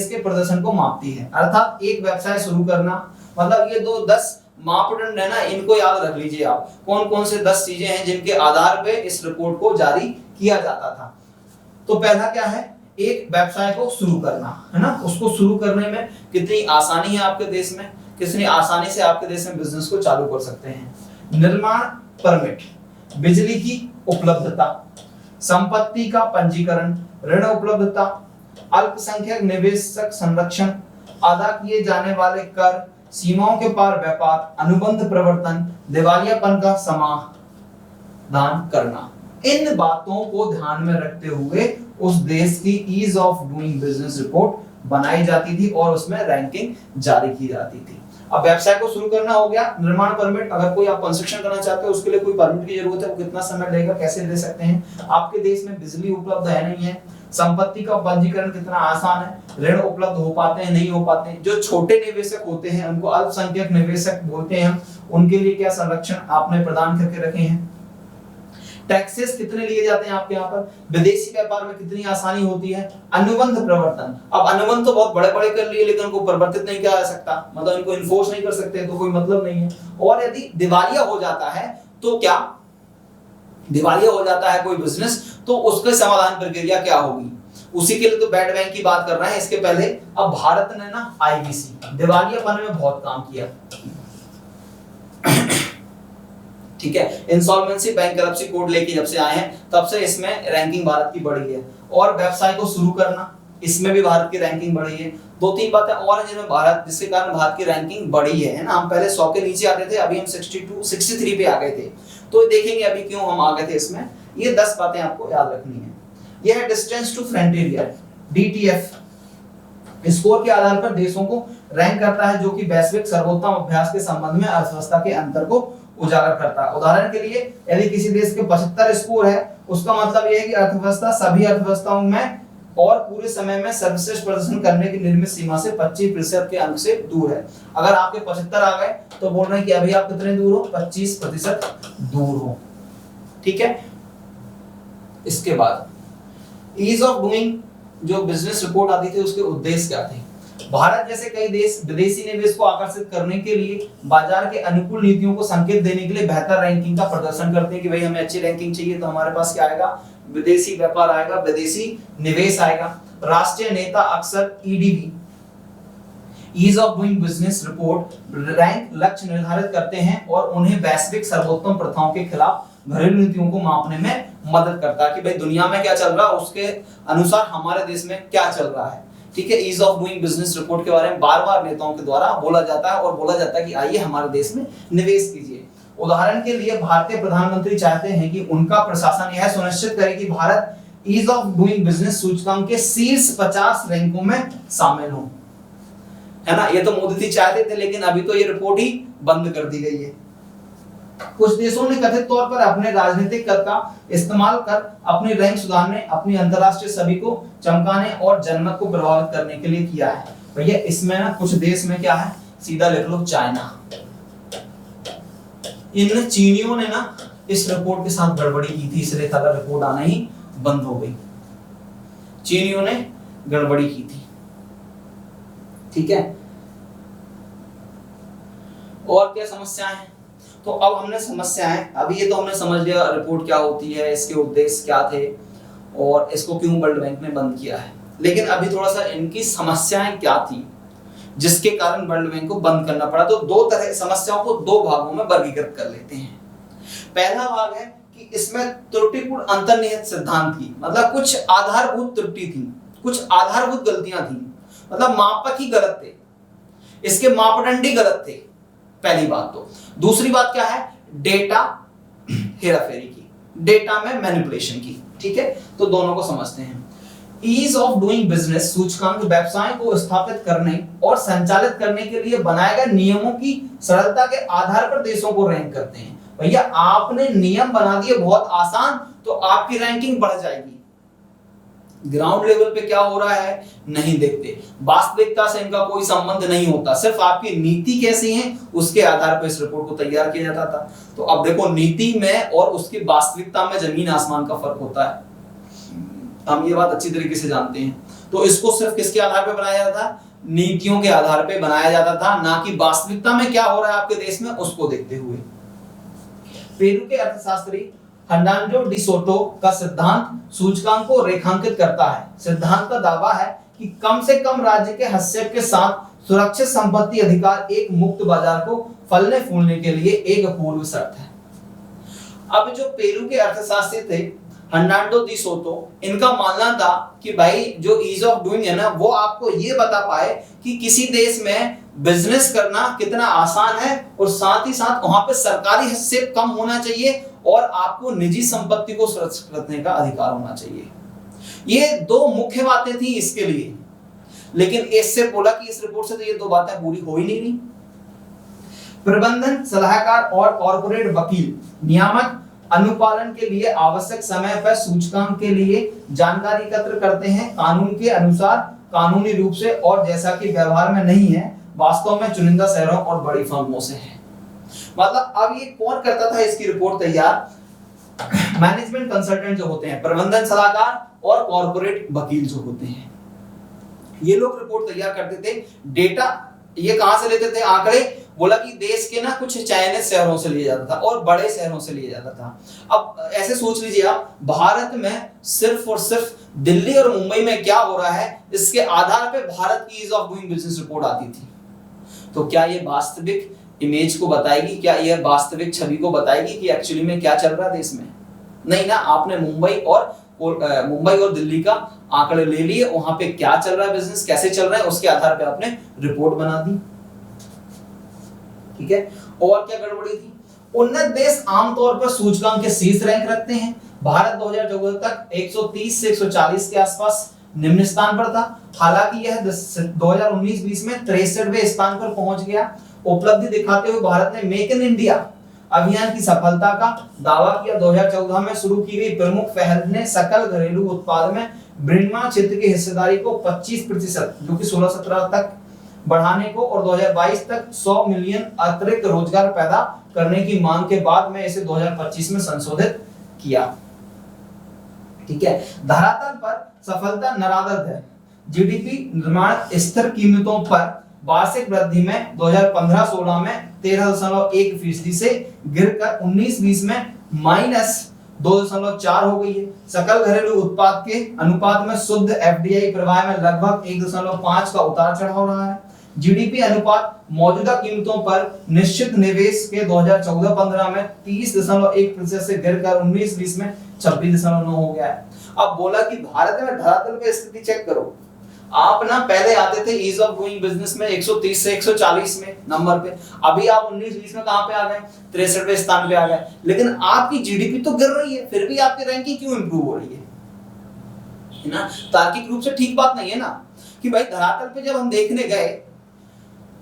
के प्रदर्शन को मापती है। अर्थात एक व्यवसाय शुरू करना, मतलब ये 10 मापदंड है ना, इनको याद रख लीजिए आप। कौन कौन से 10 चीजें हैं जिनके आधार पे इस रिपोर्ट को जारी किया जाता था। तो पहला क्या है, एक व्यवसाय को शुरू करना, है ना। उसको शुरू करने में कितनी आसानी है आपके देश में, कितनी आसानी से आपके देश में बिजनेस को चालू कर सकते हैं। निर्माण परमिट, बिजली की उपलब्धता, संपत्ति का पंजीकरण, ऋण उपलब्धता, अल्पसंख्यक निवेशक संरक्षण, अदा किए जाने वाले कर, सीमाओं के पार व्यापार, अनुबंध प्रवर्तन, दिवालियापन का समाधान करना। इन बातों को ध्यान में रखते हुए उस देश की ease of doing business report बनाई जाती थी और उसमें रैंकिंग जारी की जाती थी। अब व्यवसाय को शुरू करना हो गया, निर्माण परमिट, अगर कोई आप कंस्ट्रक्शन करना चाहते हो उसके लिए कोई परमिट की जरूरत है, वो कितना समय लगेगा, कैसे ले सकते हैं। आपके देश में बिजली उपलब्ध है नहीं है, संपत्ति का पंजीकरण कितना आसान है, ऋण उपलब्ध हो पाते हैं नहीं हो पाते हैं। जो छोटे निवेशक होते हैं उनको अल्पसंख्यक निवेशक बोलते हैं, उनके लिए क्या संरक्षण आपने प्रदान करके रखे हैं। टैक्सेस कितने लिए जाते हैं आपके यहाँ पर, विदेशी व्यापार में कितनी आसानी होती है। अनुबंध प्रवर्तन, अब अनुबंध तो बहुत बड़े बड़े कर लिए लेकिन उनको परिवर्तित नहीं किया जा सकता, मतलब इनको इन्फोर्स नहीं कर सकते तो कोई मतलब नहीं है। और यदि दिवालिया हो जाता है तो क्या, दिवालिया हो जाता है कोई बिजनेस तो उसके समाधान प्रक्रिया क्या होगी, उसी के लिए तो बैड बैंक की बात कर रहे हैं। इसके पहले अब भारत ने ना आईबीसी, दिवालियापन में बहुत काम किया। ठीक है, इंसॉल्वेंसी बैंकरप्सी कोड लेके जब से आए हैं तब से इसमें रैंकिंग भारत की बढ़ी है। और व्यवसाय को शुरू करना, इसमें भी भारत की रैंकिंग बढ़ी है। 2-3 बातें और हैं जिनमें भारत, जिसके कारण भारत की रैंकिंग बढ़ी है ना। हम पहले 100 के नीचे आते थे, अभी हम 63 पे आ गए थे। तो देखेंगे अभी क्यों हम आ गए थे इसमें। ये 10 बातें आपको याद रखनी है। यह है distance to frontier, DTF, score के आधार पर देशों को रैंक करता है, जो कि वैश्विक सर्वोत्तम अभ्यास के संबंध में अर्थव्यवस्था के अंतर को उजागर करता है। उदाहरण के लिए यदि किसी देश के 75 स्कोर है, उसका मतलब यह है कि अर्थव्यवस्था सभी अर्थव्यवस्थाओं में और पूरे समय में सर्वश्रेष्ठ प्रदर्शन करने की निर्मित सीमा से 25% के अंक से दूर है। अगर आपके 75 आ गए तो बोल रहे हैं कि अभी आप कितने दूर हो, 25% दूर हो। ठीक है, इसके बाद ईज ऑफ डूइंग जो बिजनेस रिपोर्ट आती थी उसके उद्देश्य क्या थे। भारत जैसे कई देश विदेशी निवेश को आकर्षित करने के लिए बाजार के अनुकूल नीतियों को संकेत देने के लिए बेहतर रैंकिंग का प्रदर्शन करते हैं कि भाई हमें अच्छी रैंकिंग चाहिए, तो हमारे पास क्या आएगा, विदेशी व्यापार आएगा, विदेशी निवेश आएगा। राष्ट्रीय नेता अक्सर EDB, ease of doing business report rank लक्ष्य निर्धारित करते हैं और उन्हें वैश्विक सर्वोत्तम प्रथाओं के खिलाफ घरेलू नीतियों को मापने में मदद करता है कि भाई दुनिया में क्या चल रहा है उसके अनुसार हमारे देश में क्या चल रहा है। ठीक है, ease of doing business report के बारे में बार-बार नेताओं के द्वारा बोला जाता है और बोला जाता है कि आइए हमारे देश में निवेश कीजिए। उदाहरण के लिए भारतीय प्रधानमंत्री चाहते हैं कि उनका प्रशासन यह सुनिश्चित करे कि Bharat ease of doing business सूचकांक के शीर्ष 50 रैंकों में शामिल हो, है ना। ये तो मोदी जी चाहते थे लेकिन अभी तो ये रिपोर्ट ही बंद कर दी गई है। कुछ देशों ने कथित तौर पर अपने राजनीतिक कर का इस्तेमाल कर अपनी रैंक सुधारने, अपनी अंतरराष्ट्रीय छवि को चमकाने और जनमत को प्रभावित करने के लिए किया है। भैया इसमें ना कुछ देश में क्या है, सीधा लिख लो चाइना। इन चीनियों ने ना इस रिपोर्ट के साथ गड़बड़ी की थी, इसलिए कलर रिपोर्ट आना ही बंद हो गई। चीनियों ने गड़बड़ी की थी। ठीक है, और क्या समस्याएं हैं, तो अब हमने समस्याएं, अभी ये तो हमने समझ लिया रिपोर्ट क्या होती है, इसके उद्देश्य क्या थे और इसको क्यों वर्ल्ड बैंक ने बंद किया है। लेकिन अभी थोड़ा सा इनकी समस्याएं क्या थी जिसके कारण वर्ल्ड बैंक को बंद करना पड़ा। तो दो तरह समस्याओं को दो भागों में वर्गीकृत कर लेते हैं। पहला भाग है कि इसमें त्रुटिपूर्ण अंतर्निहित सिद्धांत थी, मतलब कुछ आधारभूत त्रुटि थी, कुछ आधारभूत गलतियां थी। मतलब मापक ही गलत थे, इसके मापदंड ही गलत थे, पहली बात तो। दूसरी बात क्या है, डेटा हेराफेरी की, डेटा में मैनिपुलेशन की, ठीक है। तो दोनों को समझते हैं। ईज ऑफ डूइंग बिजनेस सूचकांक व्यवसाय को स्थापित करने और संचालित करने के लिए बनाए गए नियमों की सरलता के आधार पर देशों को रैंक करते हैं। भैया आपने नियम बना दिए बहुत आसान, तो आपकी रैंकिंग बढ़ जाएगी। ग्राउंड लेवल पे क्या हो रहा है नहीं देखते, वास्तविकता से इनका कोई संबंध नहीं होता, सिर्फ आपकी नीति कैसी है उसके आधार पर इस रिपोर्ट को तैयार किया जाता था। तो अब देखो नीति में और उसकी वास्तविकता में जमीन आसमान का फर्क होता है, हम ये बात अच्छी तरीके से जानते हैं। तो इसको सिर्फ किसके आधार पर बनाया जाता था, नीतियों के आधार पर बनाया जाता था, ना कि वास्तविकता में क्या हो रहा है आपके देश में उसको देखते हुए। पेरू के अर्थशास्त्री फर्नांडो डी सोटो का सिद्धांत सूचकांक को रेखांकित करता है। सिद्धांत का दावा है कि कम से कम राज्य के हस्तक्षेप के साथ सुरक्षित संपत्ति अधिकार एक मुक्त बाजार को फलने फूलने के लिए एक पूर्व शर्त है। अब जो पेरू के अर्थशास्त्री थे फर्नांडो डी सोटो, इनका मानना था कि भाई जो ईज ऑफ डूइंग है ना, वो आपको ये बता पाए कि किसी देश में बिजनेस करना कितना आसान है, और साथ ही साथ वहां पे सरकारी हस्तक्षेप कम होना चाहिए और आपको निजी संपत्ति को सुरक्षित रखने का अधिकार होना चाहिए। ये दो मुख्य बातें थी इसके लिए, लेकिन इससे बोला कि इस रिपोर्ट से तो ये दो बातें पूरी हो ही नहीं रही। प्रबंधन सलाहकार और कॉर्पोरेट वकील नियामक अनुपालन के लिए आवश्यक समय पर सूचकांक के लिए जानकारी एकत्र करते हैं, कानून के अनुसार कानूनी रूप से, और जैसा कि व्यवहार में नहीं है, वास्तव में चुनिंदा शहरों और बड़ी फर्मों से है। मतलब अब ये कौन करता था इसकी रिपोर्ट तैयार, मैनेजमेंट कंसल्टेंट जो होते हैं, प्रबंधन सलाहकार और कॉर्पोरेट वकील जो होते हैं, ये लोग रिपोर्ट तैयार करते थे। डेटा ये कहां से लेते थे आंकड़े, बोला कि देश के ना कुछ चयनित शहरों से लिया जाता था और बड़े शहरों से लिया जाता था। अब ऐसे सोच लीजिए आप, भारत में सिर्फ और सिर्फ दिल्ली और मुंबई में क्या हो रहा है, इसके आधार पे भारत की ease of doing business report आती थी। तो क्या ये वास्तविक इमेज को बताएगी, क्या ये वास्तविक छवि को बताएगी कि एक्चुअली में क्या चल रहा है देश में? नहीं ना, आपने मुंबई और दिल्ली का आंकड़े ले लिए, वहां पे क्या चल रहा है बिजनेस, कैसे चल रहा है, उसके आधार पे आपने रिपोर्ट बना दी, ठीक है। और क्या गड़बड़ी थी, उन्नत देश आमतौर पर सूचकांक के शीर्ष रैंक रखते हैं। भारत 2014 तक 130 से 140 के आसपास निम्न स्थान पर था, हालांकि यह 2019-20 में 63वें स्थान पर पहुंच गया। उपलब्धि दिखाते हुए भारत ने मेक इन इंडिया अभियान की सफलता का दावा किया। 2014 में शुरू की गई प्रमुख पहल ने सकल घरेलू उत्पाद में विनिर्माण क्षेत्र की हिस्सेदारी को 25% जो कि 16-17 तक बढ़ाने को और 2022 तक 100 मिलियन अतिरिक्त रोजगार पैदा करने की मांग के बाद में इसे 2025 में संशोधित किया, ठीक है। धरातल पर सफलता नरादर है। जीडीपी निर्माण स्थिर कीमतों पर वार्षिक वृद्धि में 2015-16 में 13.1% से गिरकर 19-20 में -2.4 हो गई है। सकल घरेलू उत्पाद के अनुपात में शुद्ध एफडीआई प्रवाह में लगभग 1.5 का उतार चढ़ाव रहा है। जीडीपी अनुपात मौजूदा कीमतों पर निश्चित निवेश के 2014-15 में 30.1% से गिरकर 19-20 में 26.9 हो गया है। अब बोला कि भारत में धरातल पे स्थिति चेक करो, आप ना पहले आते थे ईज ऑफ डूइंग बिजनेस में 130 से 140 में नंबर पे, अभी आप 19-20 में कहां पे आ गए, 63वें स्थान पे आ गए। लेकिन आपकी जीडीपी तो गिर रही है, फिर भी आपकी रैंकिंग क्यों इंप्रूव हो रही है ना? तार्किक रूप से ठीक बात नहीं है ना, कि भाई धरातल पे जब हम देखने गए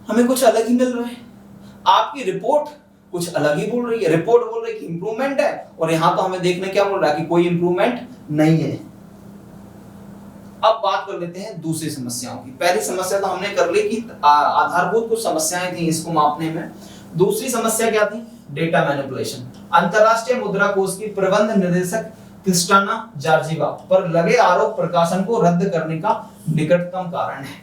हमें कुछ अलग ही मिल रहा है, आपकी रिपोर्ट कुछ अलग ही बोल रही है। रिपोर्ट बोल रही है कि इंप्रूवमेंट है, और यहां तो हमें देखने क्या बोल रहा है कि कोई इंप्रूवमेंट नहीं है। अब बात कर लेते हैं दूसरी समस्याओं की। पहली समस्या तो हमने कर ली कि आधारभूत कुछ समस्याएं थी इसको मापने में। दूसरी समस्या क्या थी? Data manipulation. अंतरराष्ट्रीय मुद्रा कोष की प्रबंध निदेशक क्रिस्टाना जॉर्जिवा पर लगे आरोप प्रकाशन को रद्द करने का निकटतम कारण है।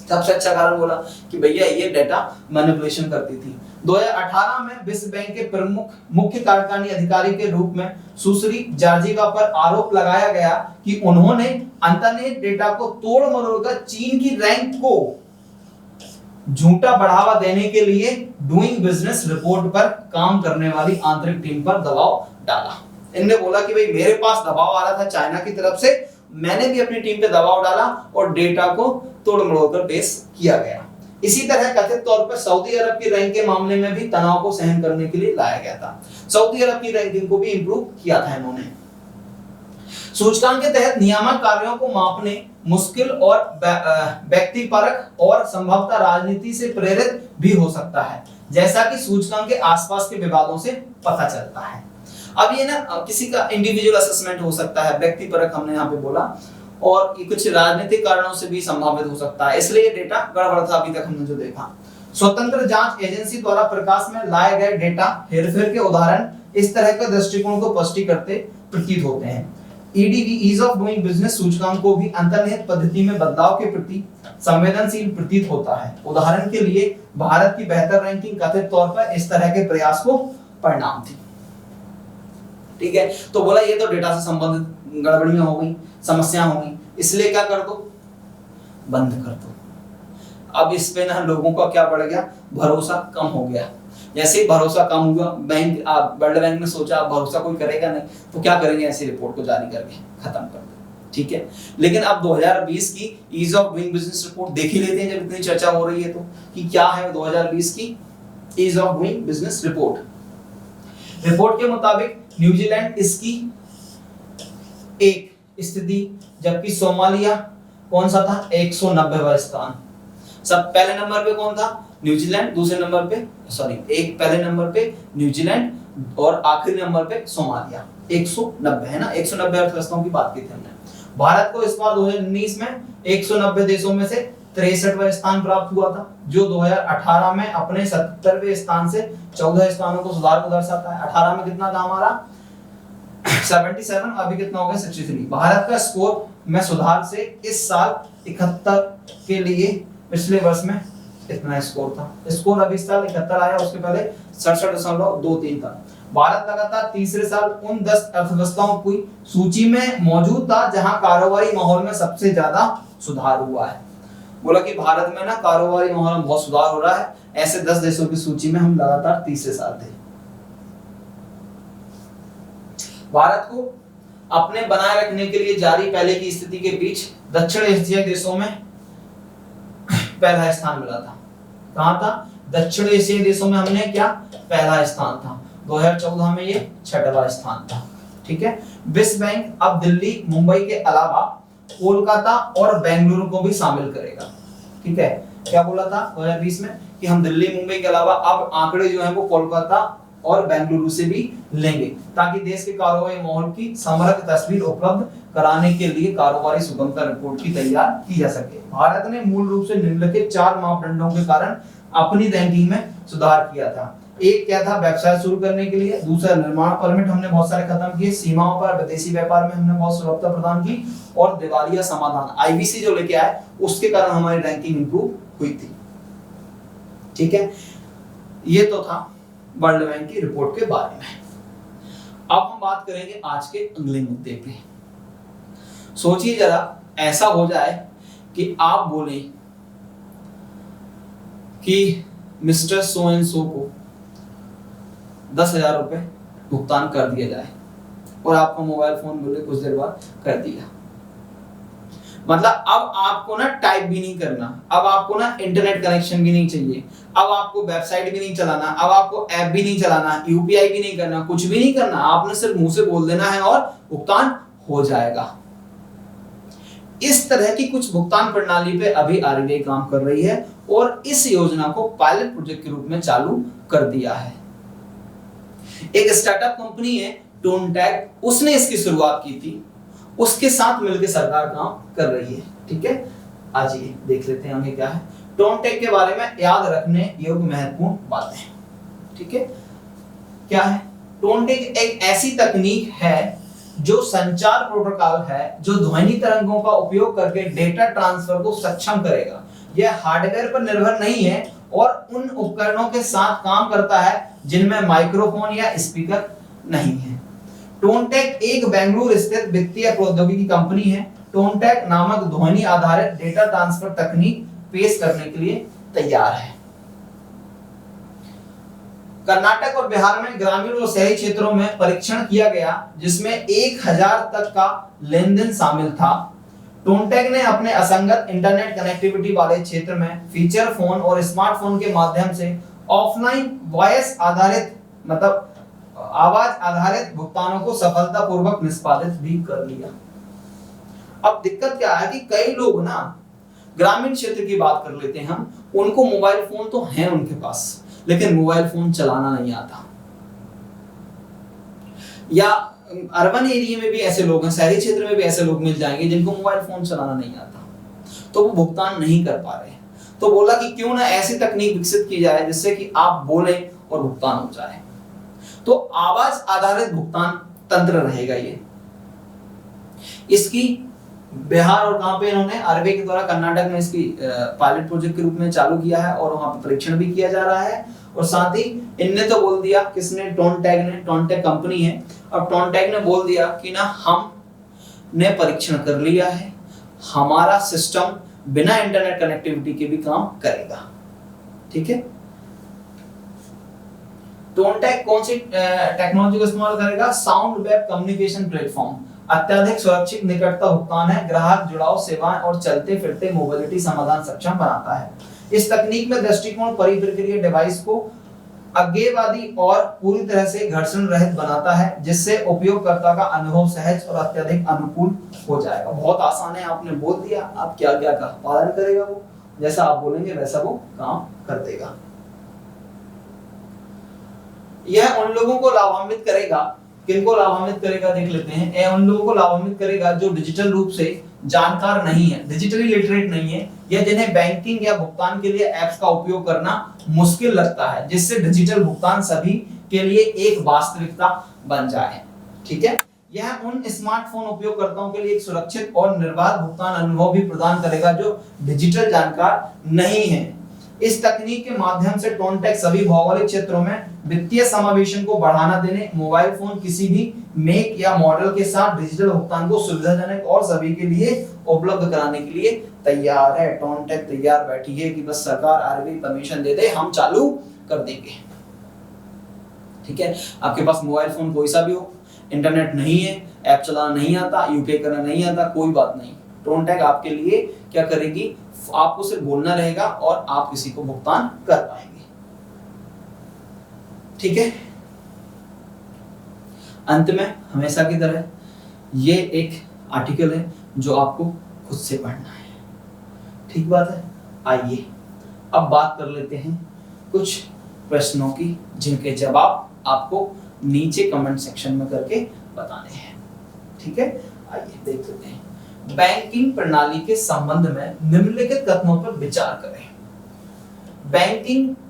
सबसे अच्छा कारण बोला कि भैया ये डेटा मैनिपुलेशन करती थी। 2018 में विश्व बैंक के प्रमुख मुख्य कार्यकारी अधिकारी के रूप में सुश्री जॉर्जिवा पर आरोप लगाया गया कि उन्होंने इंटरनेट डेटा को तोड़ मरोड़कर चीन की रैंक को झूठा बढ़ावा देने के लिए डूइंग बिजनेस रिपोर्ट पर काम करने वाली आंतरिक टीम पर दबाव डाला। इनने बोला कि भाई मेरे पास दबाव आ रहा था चाइना की तरफ से, मैंने भी अपनी टीम पे दबाव डाला और डेटा को तोड़ मरोड़ कर पेश किया गया। इसी तरह कथित तौर पर सऊदी अरब की रैंक के मामले में भी तनाव को सहन करने के लिए लाया गया था। सऊदी अरब की रैंकिंग को भी इंप्रूव किया था इन्होंने। सूचकांक के तहत नियामक कार्यों को मापने मुश्किल और व्यक्तिपरक और संभवतः राजनीति से प्रेरित भी हो सकता है, जैसा कि सूचकांक के आसपास के विवादों से पता चलता है। अब ये ना किसी का इंडिविजुअल असेसमेंट हो सकता है, व्यक्तिपरक हमने यहाँ पे बोला, और ये कुछ राजनीतिक कारणों से भी संभावित हो सकता है, इसलिए डेटा गड़बड़ था अभी तक हमने जो देखा। स्वतंत्र जांच एजेंसी द्वारा प्रकाश में लाए गए डेटा हेरफेर के उदाहरण इस तरह के दृष्टिकोण को पुष्टि करते प्रतीत होते हैं। EDB ease of doing business सूचकांक को भी अंतर्निहित पद्धति में बदलाव के प्रति संवेदनशील प्रतीत होता है। उदाहरण के लिए भारत की बेहतर रैंकिंग कथित तौर पर इस तरह के प्रयास को परिणाम थी। ठीक है, तो बोला ये तो डेटा से संबंधित गड़बड़ियां हो गई, समस्या हो गई, इसलिए क्या कर दो, बंद कर दो। अब इस पे ना लोगों का क्या बढ़ गया, भरोसा कम हो गया। जैसे ही भरोसा कम हुआ, बैंक वर्ल्ड बैंक ने सोचा भरोसा कोई करेगा नहीं, तो क्या करेंगे, ऐसी रिपोर्ट को जारी करके खत्म कर दो। ठीक है, लेकिन अब 2020 की ease of doing business report देख ही लेते हैं, जब इतनी चर्चा हो रही है तो, कि क्या है 2020 की ease of doing business report. Report के मुताबिक न्यूजीलैंड इसकी एक स्थिति, जबकि सोमालिया कौन सा था, 190वां स्थान। सब पहले नंबर पे कौन था, न्यूजीलैंड, दूसरे नंबर पे पहले नंबर पे न्यूजीलैंड और आखिरी नंबर पे सोमालिया। 190 है ना, 190 अर्थव्यवस्थाओं की बात की थी हमने। भारत को इस बार 2019 में 190 देशों में से 63वां स्थान प्राप्त हुआ था, जो 2018 में अपने 70वें स्थान से 14 स्थानों को सुधार को दर्शाता है। 18 में कितना था हमारा 77, अभी कितना हो गया 63। भारत का स्कोर में सुधार से इस साल 71 के लिए पिछले वर्ष में इतना स्कोर था। स्कोर अभी इस साल 71 आया, उसके पहले 67.23 था। भारत लगातार तीसरे साल उन 10 अर्थव्यवस्थाओं की सूची में मौजूद था जहां कारोबारी माहौल में सबसे ज्यादा सुधार हुआ है। बोला कि भारत में ना कारोबारी माहौल में बहुत सुधार हो रहा है, ऐसे 10 देशों की सूची में हम लगातार तीसरे साल थे। भारत को अपने बनाए रखने के लिए जारी पहले की स्थिति के बीच दक्षिण एशियाई देशों में पहला स्थान मिला था। कहां था, दक्षिण एशियाई देशों में हमने क्या, पहला स्थान था। 2014 में ये 6वां स्थान था। ठीक है, विश्व बैंक अब दिल्ली, मुंबई के अलावा कोलकाता और बेंगलुरु को भी शामिल करेगा। ठीक है, क्या बोला था 2020 में कि हम दिल्ली, मुंबई के अलावा अब आंकड़े जो है वो कोलकाता और बेंगलुरु से भी लेंगे, ताकि देश के कारोबारी माहौल की समग्र तस्वीर उपलब्ध कराने के लिए कारोबारी सुगमता रिपोर्ट की तैयार की जा सके। भारत ने मूल रूप से निम्नलिखित 4 मापदंडों के कारण अपनी रैंकिंग में सुधार किया था। एक क्या था, व्यवसाय शुरू करने के लिए। दूसरा, निर्माण परमिट हमने बहुत सारे खत्म किए। सीमाओं पर विदेशी व्यापार में हमने बहुत सुलभता प्रदान की। और दिवालिया समाधान आईबीसी जो लेके आए, उसके कारण हमारी रैंकिंग इंप्रूव हुई थी। ठीक है, ये तो था वर्ल्ड बैंक की रिपोर्ट के बारे में। अब हम बात करेंगे आज के अगले मुद्दे पे। सोचिए जरा, ऐसा हो जाए कि आप बोले कि मिस्टर सो एंड सो को 10,000 रुपए भुगतान कर दिया जाए और आपका मोबाइल फोन बोले कुछ देर बाद कर दिया। मतलब अब आपको ना टाइप भी नहीं करना, अब आपको ना इंटरनेट कनेक्शन भी नहीं चाहिए, अब आपको वेबसाइट भी नहीं चलाना, अब आपको ऐप भी नहीं चलाना, यूपीआई भी नहीं करना, कुछ भी नहीं करना। आपने सिर्फ मुंह से बोल देना है और भुगतान हो जाएगा। इस तरह की कुछ भुगतान प्रणाली पे अभी आरबीआई काम कर रही है और इस योजना को पायलट प्रोजेक्ट के रूप में चालू कर दिया है। एक स्टार्टअप कंपनी है टोनटैक, उसने इसकी शुरुआत की थी, उसके साथ मिलकर सरकार काम कर रही है। ठीक है, आज ये देख लेते हैं आगे क्या है टोनटैक के बारे में याद रखने योग्य महत्वपूर्ण बातें। ठीक है, क्या है टोनटैक? एक ऐसी तकनीक है जो संचार प्रोटोकॉल है जो ध्वनि तरंगों का उपयोग करके डेटा ट्रांसफर को सक्षम करेगा। यह हार्डवेयर पर निर्भर नहीं है और उन उपकरणों के साथ काम करता है जिनमें माइक्रोफोन या स्पीकर नहीं है। टोनटैक एक बेंगलुरु स्थित वित्तीय प्रौद्योगिकी कंपनी है। टोनटैक नामक ध्वनि आधारित डेटा ट्रांसफर तकनीक पेश करने के लिए तैयार है। कर्नाटक और बिहार में ग्रामीण और शहरी क्षेत्रों में परीक्षण किया गया जिसमें 1000 तक का लेन देन शामिल था। टोनटेक ने अपने असंगत इंटरनेट कनेक्टिविटी वाले क्षेत्र में फीचर फोन और स्मार्टफोन के माध्यम से ऑफलाइन वॉइस आधारित मतलब आवाज आधारित भुगतानों को सफलतापूर्वक निष्पादित भी कर लिया। अब दिक्कत क्या है कि कई लोग ना ग्रामीण क्षेत्र की बात कर लेते हैं हम, उनको मोबाइल फोन तो है उनके पास, लेकिन मोबाइल फोन चलाना नहीं आता। या अर्बन एरिया में भी ऐसे लोग हैं, शहरी क्षेत्र में भी ऐसे लोग मिल जाएंगे जिनको मोबाइल फोन चलाना नहीं आता, तो वो भुगतान नहीं कर पा रहे। तो बोला कि क्यों ना ऐसी तकनीक विकसित की जाए जिससे कि आप बोलें और भुगतान हो जाए। तो आवाज आधारित भुगतान तंत्र रहेगा ये। इसकी बिहार और कहां पे इन्होंने आरबीआई के द्वारा कर्नाटक में इसकी पायलट प्रोजेक्ट के रूप में चालू किया है और वहां पे परीक्षण भी किया जा रहा है। और साथ ही इनने तो बोल दिया, किसने, टोनटेक ने, टोनटेक कंपनी है, और टोनटेक ने बोल दिया कि ना हमने परीक्षण कर लिया है, हमारा सिस्टम बिना इंटरनेट कनेक्टिविटी के भी काम करेगा। ठीक है, टोनटेक कौन सी टेक्नोलॉजी का इस्तेमाल करेगा? साउंड वेब कम्युनिकेशन प्लेटफॉर्म, अत्यधिक सुरक्षित निकटता भुगतान है, ग्राहक जुड़ाव सेवाएं और चलते फिरते मोबिलिटी समाधान सक्षम बनाता है। इस तकनीक में दृष्टिकोण परिप्रक्रिया डिवाइस को आज्ञावादी और पूरी तरह से घर्षण रहित बनाता है, जिससे उपयोगकर्ता का अनुभव सहज और अत्यधिक अनुकूल हो जाएगा। बहुत आसान है, आपने बोल दिया, आप क्या क्या का पालन करेगा, वो जैसा आप बोलेंगे वैसा वो काम कर देगा। यह उन लोगों को लाभान्वित करेगा, किनको लाभान्वित करेगा देख लेते हैं। यह उन लोगों को लाभान्वित करेगा जो डिजिटल रूप से जानकार नहीं है, डिजिटली लिटरेट नहीं है, या जिन्हें बैंकिंग या भुगतान के लिए ऐप्स का उपयोग करना मुश्किल लगता है, जिससे डिजिटल भुगतान सभी के लिए एक वास्तविकता बन जाए। ठीक है, यह उन स्मार्टफोन उपयोगकर्ताओं के लिए एक सुरक्षित और निर्बाध भुगतान अनुभव भी प्रदान करेगा जो डिजिटल जानकार नहीं है। इस तकनीक के माध्यम से टोनटेक सभी भौगोलिक क्षेत्रों में वित्तीय समावेशन को बढ़ावा देने, मोबाइल फोन किसी भी मेक या मॉडल के साथ डिजिटल भुगतान को सुविधाजनक और सभी के लिए उपलब्ध कराने के लिए तैयार है। टोनटेक तैयार बैठी है कि बस सरकार आरबीआई परमिशन दे दे, हम चालू कर देंगे। ठीक है, आपके पास मोबाइल फोन कोई सा भी हो, इंटरनेट नहीं है, ऐप चलाना नहीं आता, यूपीआई करना नहीं आता, कोई बात नहीं, टोनटेक आपके लिए क्या करेगी, आपको सिर्फ बोलना रहेगा और आप किसी को भुगतान कर पाएंगे। ठीक है, अंत में हमेशा की तरह ये एक आर्टिकल है जो आपको खुद से पढ़ना है। ठीक बात है, आइए अब बात कर लेते हैं कुछ प्रश्नों की जिनके जवाब आपको नीचे कमेंट सेक्शन में करके बताने हैं। ठीक है, आइए देख लेते हैं। बैंकिंग प्रणाली के संबंध में निम्नलिखित कथनों पर विचार करें।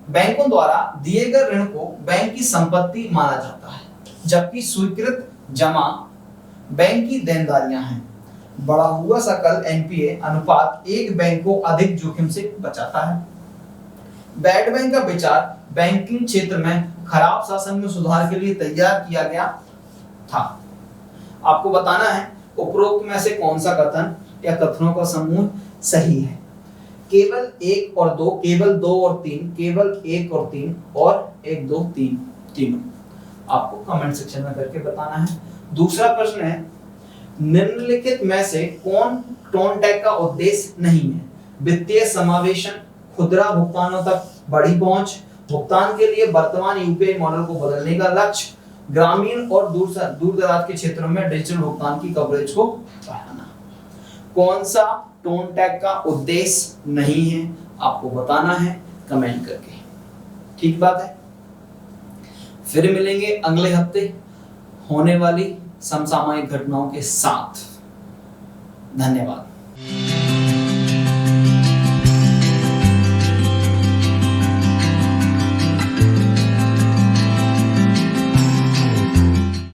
बैंकों द्वारा दिए गए ऋण को बैंक की संपत्ति माना जाता है, जबकि स्वीकृत जमा बैंक की देनदारियां हैं। बढ़ा हुआ सकल एनपीए अनुपात एक बैंक को अधिक जोखिम से बचाता है। बैड बैंक का विचार बैंकिंग क्षेत्र में खराब शासन में सुधार के लिए तैयार किया गया था। आपको बताना है उपरोक्त में से कौन सा कथन या कथनों का समूह सही है। केवल 1 और 2, केवल 2 और 3, केवल 1 और 3 और 1 2 3 तीनों आपको कमेंट सेक्शन में करके बताना है। दूसरा प्रश्न है, निम्नलिखित में से कौन टोनटेक का उद्देश्य नहीं है? वित्तीय समावेशन, खुदरा भुगतानों तक बड़ी पहुंच, भुगतान के लिए वर्तमान यूपीआई मॉडल को बदलने का लक्ष्य, ग्रामीण और दूर दराज के क्षेत्रों में डिजिटल भुगतान की कवरेज को बढ़ाना। कौन सा टोनटेक का उद्देश्य नहीं है आपको बताना है कमेंट करके। ठीक बात है, फिर मिलेंगे अगले हफ्ते होने वाली समसामयिक घटनाओं के साथ। धन्यवाद।